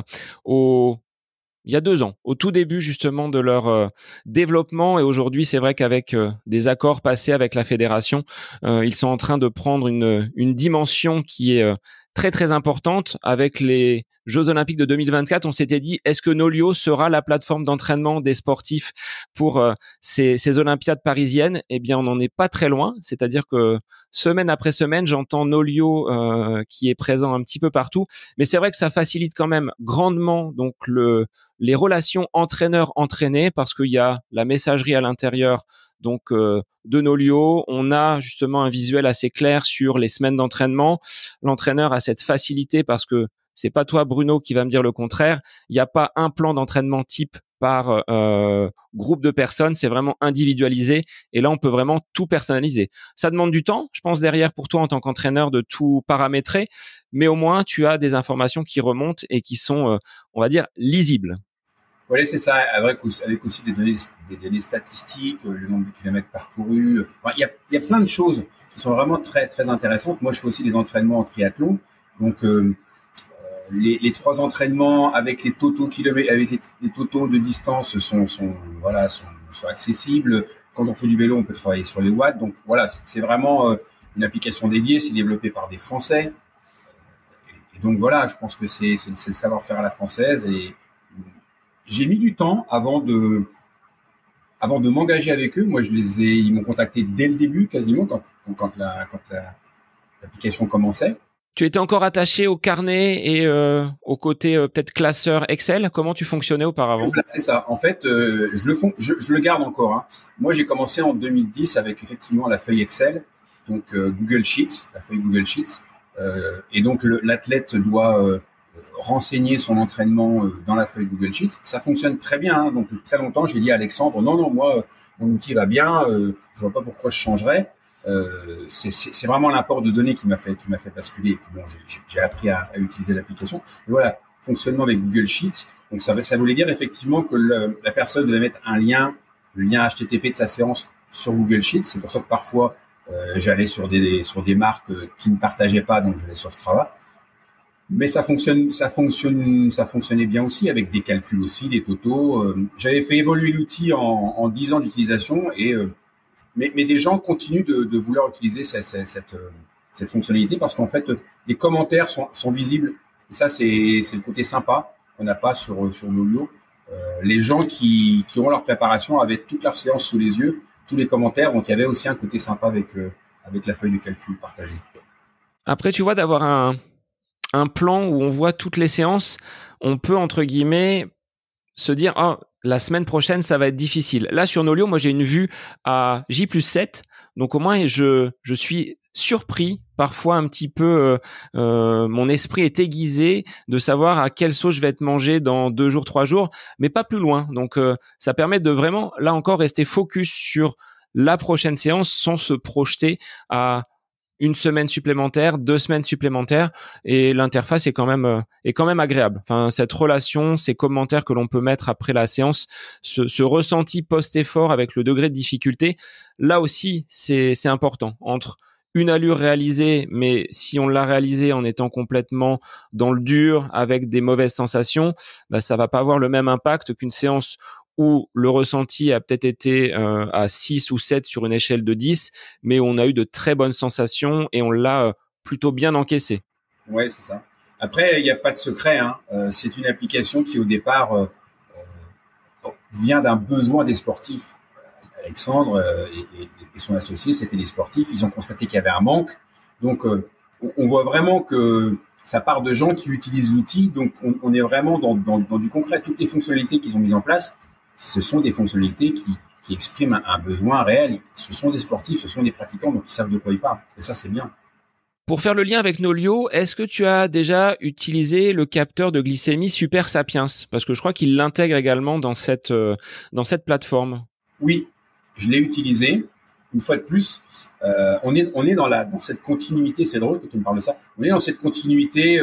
il y a 2 ans, au tout début justement de leur développement. Et aujourd'hui, c'est vrai qu'avec des accords passés avec la fédération, ils sont en train de prendre une dimension qui est très très importante. Avec les Jeux Olympiques de 2024, on s'était dit, est-ce que Nolio sera la plateforme d'entraînement des sportifs pour ces Olympiades parisiennes? Eh bien, on n'en est pas très loin. C'est-à-dire que semaine après semaine, j'entends Nolio qui est présent un petit peu partout. Mais c'est vrai que ça facilite quand même grandement donc les relations entraîneur-entraîné, parce qu'il y a la messagerie à l'intérieur donc de Nolio. On a justement un visuel assez clair sur les semaines d'entraînement. L'entraîneur a cette facilité, parce que c'est pas toi, Bruno, qui va me dire le contraire. Il n'y a pas un plan d'entraînement type par groupe de personnes, c'est vraiment individualisé et là on peut vraiment tout personnaliser. Ça demande du temps, je pense, derrière pour toi en tant qu'entraîneur de tout paramétrer, mais au moins tu as des informations qui remontent et qui sont, on va dire, lisibles. Oui, c'est ça, avec aussi des données statistiques, le nombre de kilomètres parcourus. Enfin, il y a plein de choses qui sont vraiment très, très intéressantes. Moi, je fais aussi des entraînements en triathlon. Donc, les 3 entraînements avec les totaux kilomètres, avec les totaux de distance sont accessibles. Quand on fait du vélo, on peut travailler sur les watts. Donc, voilà, c'est vraiment une application dédiée. C'est développé par des Français. Et donc, voilà, je pense que c'est le savoir-faire à la française. Et j'ai mis du temps avant de m'engager avec eux. Moi, ils m'ont contacté dès le début, quasiment, quand l'application commençait. Tu étais encore attaché au carnet et au côté peut-être classeur Excel. Comment tu fonctionnais auparavant? C'est ça. En fait, je le garde encore. Hein. Moi, j'ai commencé en 2010 avec effectivement la feuille Excel, donc Google Sheets, la feuille Google Sheets. Et donc, l'athlète doit renseigner son entraînement dans la feuille Google Sheets. Ça fonctionne très bien. Hein. Donc, très longtemps, j'ai dit à Alexandre, non, moi, mon outil va bien. Je vois pas pourquoi je changerais. C'est vraiment l'apport de données qui m'a fait basculer. Et puis bon, j'ai appris à utiliser l'application. Et voilà, fonctionnement avec Google Sheets. Donc ça voulait dire effectivement que la personne devait mettre le lien HTTP de sa séance sur Google Sheets. C'est pour ça que parfois j'allais sur des marques qui ne partageaient pas, donc j'allais sur Strava. Mais ça fonctionnait bien aussi avec des calculs aussi, des totaux. J'avais fait évoluer l'outil en 10 ans d'utilisation et mais des gens continuent de vouloir utiliser cette fonctionnalité parce qu'en fait, les commentaires sont visibles. Et ça, c'est le côté sympa qu'on n'a pas sur Nolio. Les gens qui ont leur préparation avaient toute leur séance sous les yeux, tous les commentaires. Donc, il y avait aussi un côté sympa avec la feuille de calcul partagée. Après, tu vois, d'avoir un plan où on voit toutes les séances, on peut, entre guillemets, se dire, ah, la semaine prochaine, ça va être difficile. Là, sur Nolio, moi, j'ai une vue à J+7. Donc, au moins, je suis surpris, parfois un petit peu, mon esprit est aiguisé de savoir à quelle sauce je vais être mangé dans 2 jours, 3 jours, mais pas plus loin. Donc, ça permet de vraiment, là encore, rester focus sur la prochaine séance sans se projeter à une semaine supplémentaire, 2 semaines supplémentaires, et l'interface est quand même agréable. Enfin, cette relation, ces commentaires que l'on peut mettre après la séance, ce ressenti post-effort avec le degré de difficulté, là aussi, c'est important. Entre une allure réalisée, mais si on l'a réalisée en étant complètement dans le dur, avec des mauvaises sensations, bah, ça va pas avoir le même impact qu'une séance où le ressenti a peut-être été à 6 ou 7 sur une échelle de 10, mais on a eu de très bonnes sensations et on l'a plutôt bien encaissé. Ouais, c'est ça. Après, il n'y a pas de secret, hein. C'est une application qui, au départ, vient d'un besoin des sportifs. Alexandre et son associé, c'était les sportifs. Ils ont constaté qu'il y avait un manque. Donc, on voit vraiment que ça part de gens qui utilisent l'outil. Donc, on est vraiment dans du concret. Toutes les fonctionnalités qu'ils ont mises en place, ce sont des fonctionnalités qui expriment un besoin réel. Ce sont des sportifs, ce sont des pratiquants, donc ils savent de quoi ils parlent. Et ça, c'est bien. Pour faire le lien avec Nolio, est-ce que tu as déjà utilisé le capteur de glycémie Super Sapiens? Parce que je crois qu'il l'intègre également dans cette plateforme. Oui, je l'ai utilisé. Une fois de plus, on est dans cette continuité. C'est drôle que tu me parles de ça. On est dans cette continuité.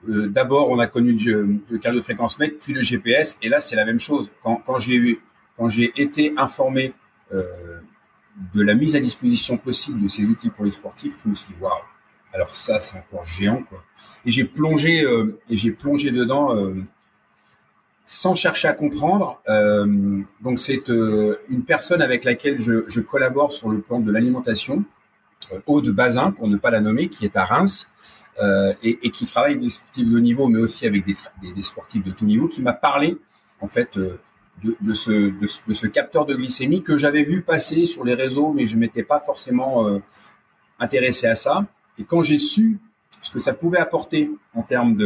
D'abord, on a connu le cardio-fréquence-mètre, puis le GPS, et là, c'est la même chose. Quand j'ai été informé de la mise à disposition possible de ces outils pour les sportifs, je me suis dit waouh. Alors ça, c'est encore géant, quoi. Et j'ai plongé dedans. Sans chercher à comprendre. Donc, c'est une personne avec laquelle je collabore sur le plan de l'alimentation, Aude Bazin, pour ne pas la nommer, qui est à Reims, et qui travaille avec des sportifs de haut niveau, mais aussi avec des sportifs de tout niveau, qui m'a parlé, en fait, de ce capteur de glycémie que j'avais vu passer sur les réseaux, mais je ne m'étais pas forcément intéressé à ça. Et quand j'ai su ce que ça pouvait apporter en termes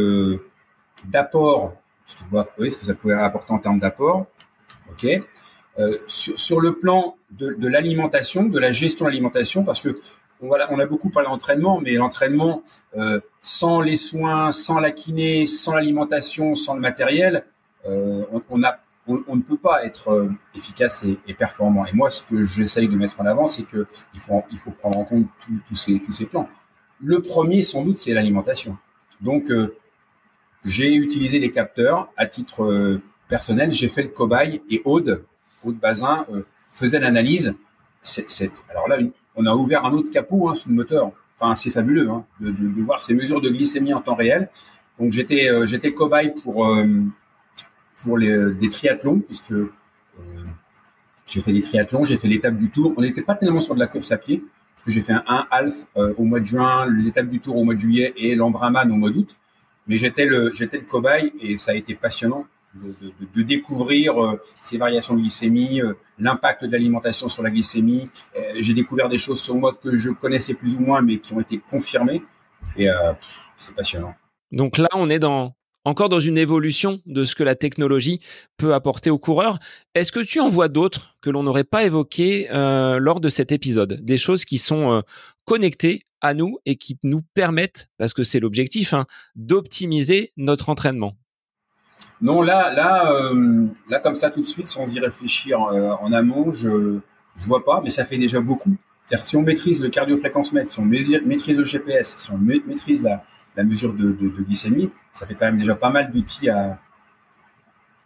d'apport, ce que ça pouvait apporter en termes d'apport. Ok. Sur le plan de l'alimentation, de la gestion de l'alimentation, parce que on a beaucoup parlé d'entraînement, mais l'entraînement sans les soins, sans la kiné, sans l'alimentation, sans le matériel, on ne peut pas être efficace et performant. Et moi, ce que j'essaye de mettre en avant, c'est que il faut prendre en compte tous ces plans. Le premier, sans doute, c'est l'alimentation. Donc j'ai utilisé les capteurs à titre personnel. J'ai fait le cobaye et Aude Bazin faisait l'analyse. Alors là, on a ouvert un autre capot sous le moteur. Enfin, c'est fabuleux de voir ces mesures de glycémie en temps réel. Donc j'étais cobaye pour des triathlons, puisque j'ai fait des triathlons, j'ai fait l'étape du Tour. On n'était pas tellement sur de la course à pied, parce que j'ai fait un half au mois de juin, l'étape du Tour au mois de juillet et l'Ambraman au mois d'août. Mais j'étais le cobaye et ça a été passionnant de découvrir ces variations de glycémie, l'impact de l'alimentation sur la glycémie. J'ai découvert des choses sur moi que je connaissais plus ou moins, mais qui ont été confirmées. Et c'est passionnant. Donc là, on est encore dans une évolution de ce que la technologie peut apporter aux coureurs. Est-ce que tu en vois d'autres que l'on n'aurait pas évoquées lors de cet épisode? Des choses qui sont connectées à nous et qui nous permettent, parce que c'est l'objectif, d'optimiser notre entraînement. Non, là, comme ça, tout de suite, sans y réfléchir en amont, je vois pas, mais ça fait déjà beaucoup. C'est-à-dire, si on maîtrise le cardio-fréquence-mètre, si on maîtrise le GPS, si on maîtrise la mesure de glycémie, ça fait quand même déjà pas mal d'outils à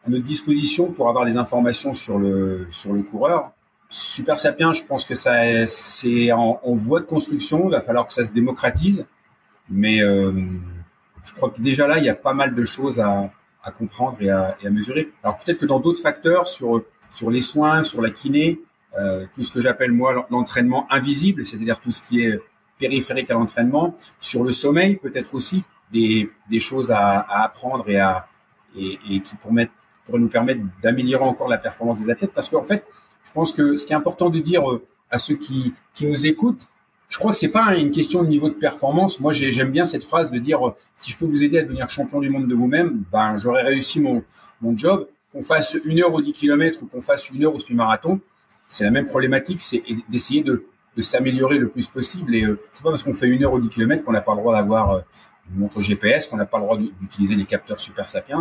notre disposition pour avoir des informations sur le coureur. Super Sapiens, je pense que c'est en voie de construction. Il va falloir que ça se démocratise. Mais je crois que déjà là, il y a pas mal de choses à comprendre et à mesurer. Alors peut-être que dans d'autres facteurs, sur les soins, sur la kiné, tout ce que j'appelle moi l'entraînement invisible, c'est-à-dire tout ce qui est périphérique à l'entraînement, sur le sommeil peut-être aussi, des choses à apprendre et qui pourraient nous permettre d'améliorer encore la performance des athlètes. Parce qu'en fait, je pense que ce qui est important de dire à ceux qui nous écoutent, Je crois que c'est pas une question de niveau de performance. Moi, j'aime bien cette phrase de dire si je peux vous aider à devenir champion du monde de vous-même, ben j'aurais réussi mon job. Qu'on fasse 1 heure au 10 km ou qu'on fasse 1 heure au semi-marathon, c'est la même problématique, c'est d'essayer de s'améliorer le plus possible. Et c'est pas parce qu'on fait 1 heure au 10 km qu'on n'a pas le droit d'avoir une montre GPS, qu'on n'a pas le droit d'utiliser les capteurs Super Sapiens.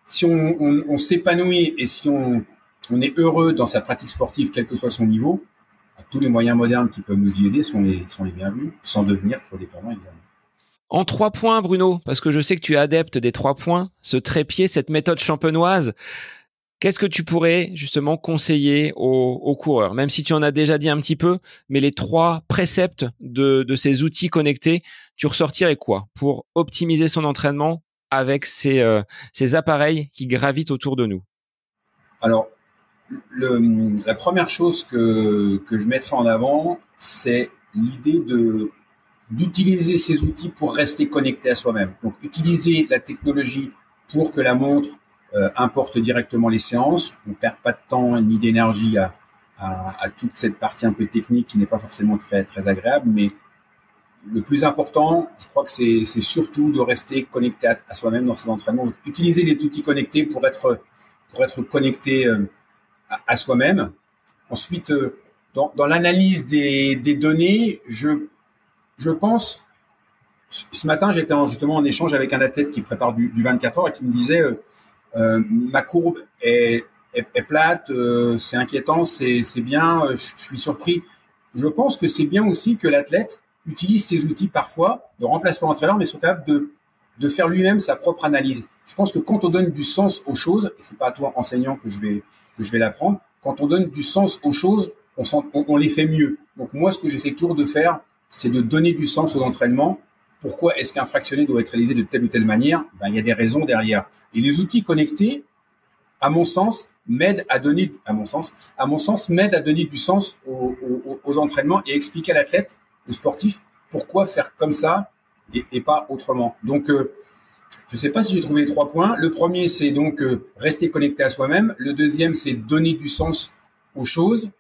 Si on s'épanouit et si on est heureux dans sa pratique sportive, quel que soit son niveau, tous les moyens modernes qui peuvent nous y aider sont les bienvenus, sans devenir trop dépendants, évidemment. En 3 points, Bruno, parce que je sais que tu es adepte des 3 points, ce trépied, cette méthode champenoise, qu'est-ce que tu pourrais justement conseiller aux coureurs, même si tu en as déjà dit un petit peu, mais les 3 préceptes de ces outils connectés, tu ressortirais quoi pour optimiser son entraînement avec ces appareils qui gravitent autour de nous? Alors, la première chose que je mettrai en avant, c'est l'idée d'utiliser ces outils pour rester connecté à soi-même. Donc, utiliser la technologie pour que la montre importe directement les séances. On ne perd pas de temps ni d'énergie à toute cette partie un peu technique qui n'est pas forcément très, très agréable. Mais le plus important, je crois que c'est surtout de rester connecté à soi-même dans ses entraînements. Donc, utiliser les outils connectés pour être connecté à soi-même. Ensuite, dans l'analyse des données, je pense, ce matin, j'étais justement en échange avec un athlète qui prépare du 24 heures et qui me disait ma courbe est plate, c'est inquiétant, c'est bien, je suis surpris. Je pense que c'est bien aussi que l'athlète utilise ces outils parfois de remplacement d'entraîneur, mais soit capable de faire lui-même sa propre analyse. Je pense que quand on donne du sens aux choses, et c'est pas à toi enseignant que je vais l'apprendre, quand on donne du sens aux choses, on les fait mieux. Donc moi, ce que j'essaie toujours de faire, c'est de donner du sens aux entraînements. Pourquoi est-ce qu'un fractionné doit être réalisé de telle ou telle manière? Ben, il y a des raisons derrière. Et les outils connectés, à mon sens, m'aident à donner du sens aux entraînements et expliquer à l'athlète, au sportif, pourquoi faire comme ça et pas autrement. Donc, je ne sais pas si j'ai trouvé les 3 points. Le premier, c'est donc rester connecté à soi-même. Le deuxième, c'est donner du sens aux choses.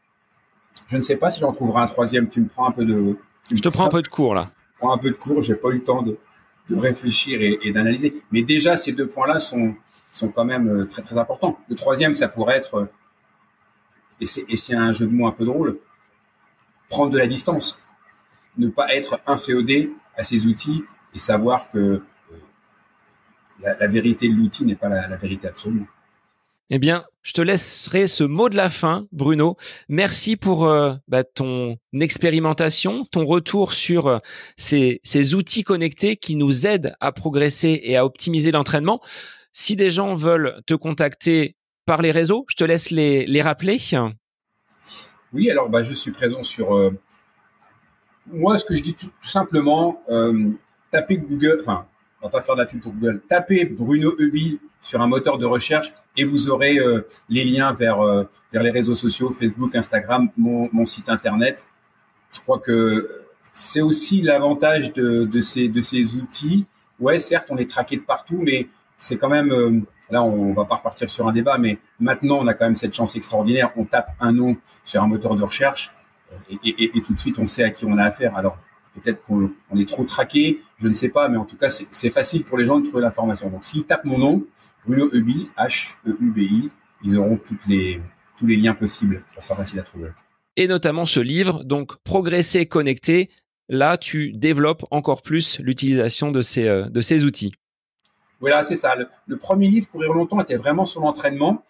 Je ne sais pas si j'en trouverai un troisième. Tu me prends un peu de... Je te prends un peu de cours, là. Je prends un peu de cours. Je n'ai pas eu le temps de réfléchir et d'analyser. Mais déjà, ces 2 points-là sont quand même très, très importants. Le troisième, ça pourrait être, et c'est un jeu de mots un peu drôle, prendre de la distance. Ne pas être inféodé à ces outils et savoir que la vérité de l'outil n'est pas la vérité absolue. Eh bien, je te laisserai ce mot de la fin, Bruno. Merci pour ton expérimentation, ton retour sur ces outils connectés qui nous aident à progresser et à optimiser l'entraînement. Si des gens veulent te contacter par les réseaux, je te laisse les rappeler. Oui, alors je suis présent sur... moi, ce que je dis tout simplement, tapez Google, enfin, on va pas faire de la pub pour Google, tapez Bruno Hubi sur un moteur de recherche et vous aurez les liens vers les réseaux sociaux, Facebook, Instagram, mon site internet. Je crois que c'est aussi l'avantage de ces outils. Ouais, certes, on est traqué de partout, mais c'est quand même... là, on va pas repartir sur un débat, mais maintenant, on a quand même cette chance extraordinaire. On tape un nom sur un moteur de recherche et tout de suite, on sait à qui on a affaire. Alors, peut-être qu'on est trop traqué, je ne sais pas, mais en tout cas, c'est facile pour les gens de trouver l'information. Donc, s'ils tapent mon nom, Bruno Hubi, H-E-U-B-I, ils auront tous les liens possibles. Ça sera facile à trouver. Et notamment ce livre, donc Progresser connecté. Là, tu développes encore plus l'utilisation de ces outils. Voilà, c'est ça. Le premier livre, Courir longtemps, était vraiment sur l'entraînement.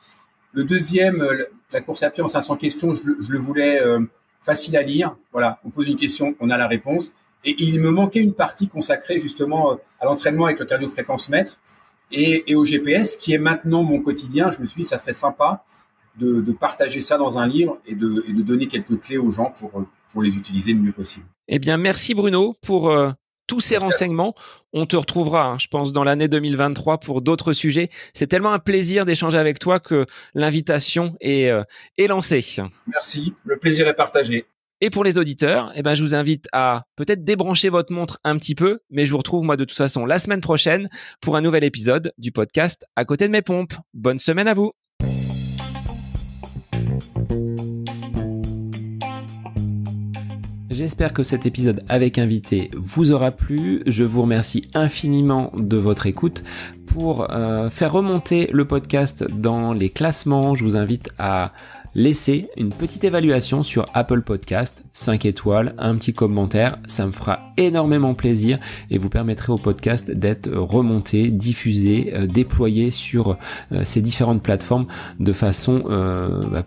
Le deuxième, la course à pied en 500 questions, je le voulais facile à lire. Voilà, on pose une question, on a la réponse. Et il me manquait une partie consacrée justement à l'entraînement avec le cardio-fréquence-mètre et au GPS, qui est maintenant mon quotidien. Je me suis dit, ça serait sympa de partager ça dans un livre et de donner quelques clés aux gens pour les utiliser le mieux possible. Eh bien, merci Bruno pour tous ces renseignements. On te retrouvera, je pense, dans l'année 2023 pour d'autres sujets. C'est tellement un plaisir d'échanger avec toi que l'invitation est lancée. Merci, le plaisir est partagé. Et pour les auditeurs, je vous invite à peut-être débrancher votre montre un petit peu, mais je vous retrouve moi de toute façon la semaine prochaine pour un nouvel épisode du podcast À côté de mes pompes. Bonne semaine à vous. J'espère que cet épisode avec invité vous aura plu. Je vous remercie infiniment de votre écoute. Pour faire remonter le podcast dans les classements, je vous invite à laisser une petite évaluation sur Apple Podcast, 5 étoiles, un petit commentaire, ça me fera énormément plaisir et vous permettrez au podcast d'être remonté, diffusé, déployé sur ces différentes plateformes de façon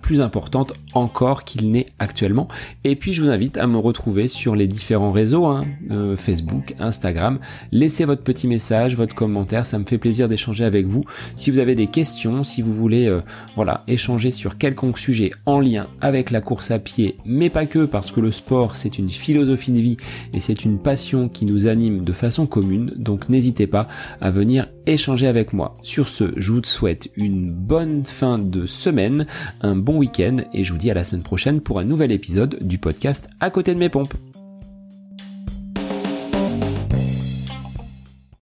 plus importante encore qu'il n'est actuellement. Et puis je vous invite à me retrouver sur les différents réseaux, Facebook, Instagram. Laissez votre petit message, votre commentaire, ça me fait plaisir d'échanger avec vous. Si vous avez des questions, si vous voulez échanger sur quelconque sujet en lien avec la course à pied, mais pas que, parce que le sport c'est une philosophie de vie et c'est une passion qui nous anime de façon commune, donc n'hésitez pas à venir échanger avec moi. Sur ce, je vous souhaite une bonne fin de semaine, un bon week-end et je vous dis à la semaine prochaine pour un nouvel épisode du podcast À côté de mes pompes.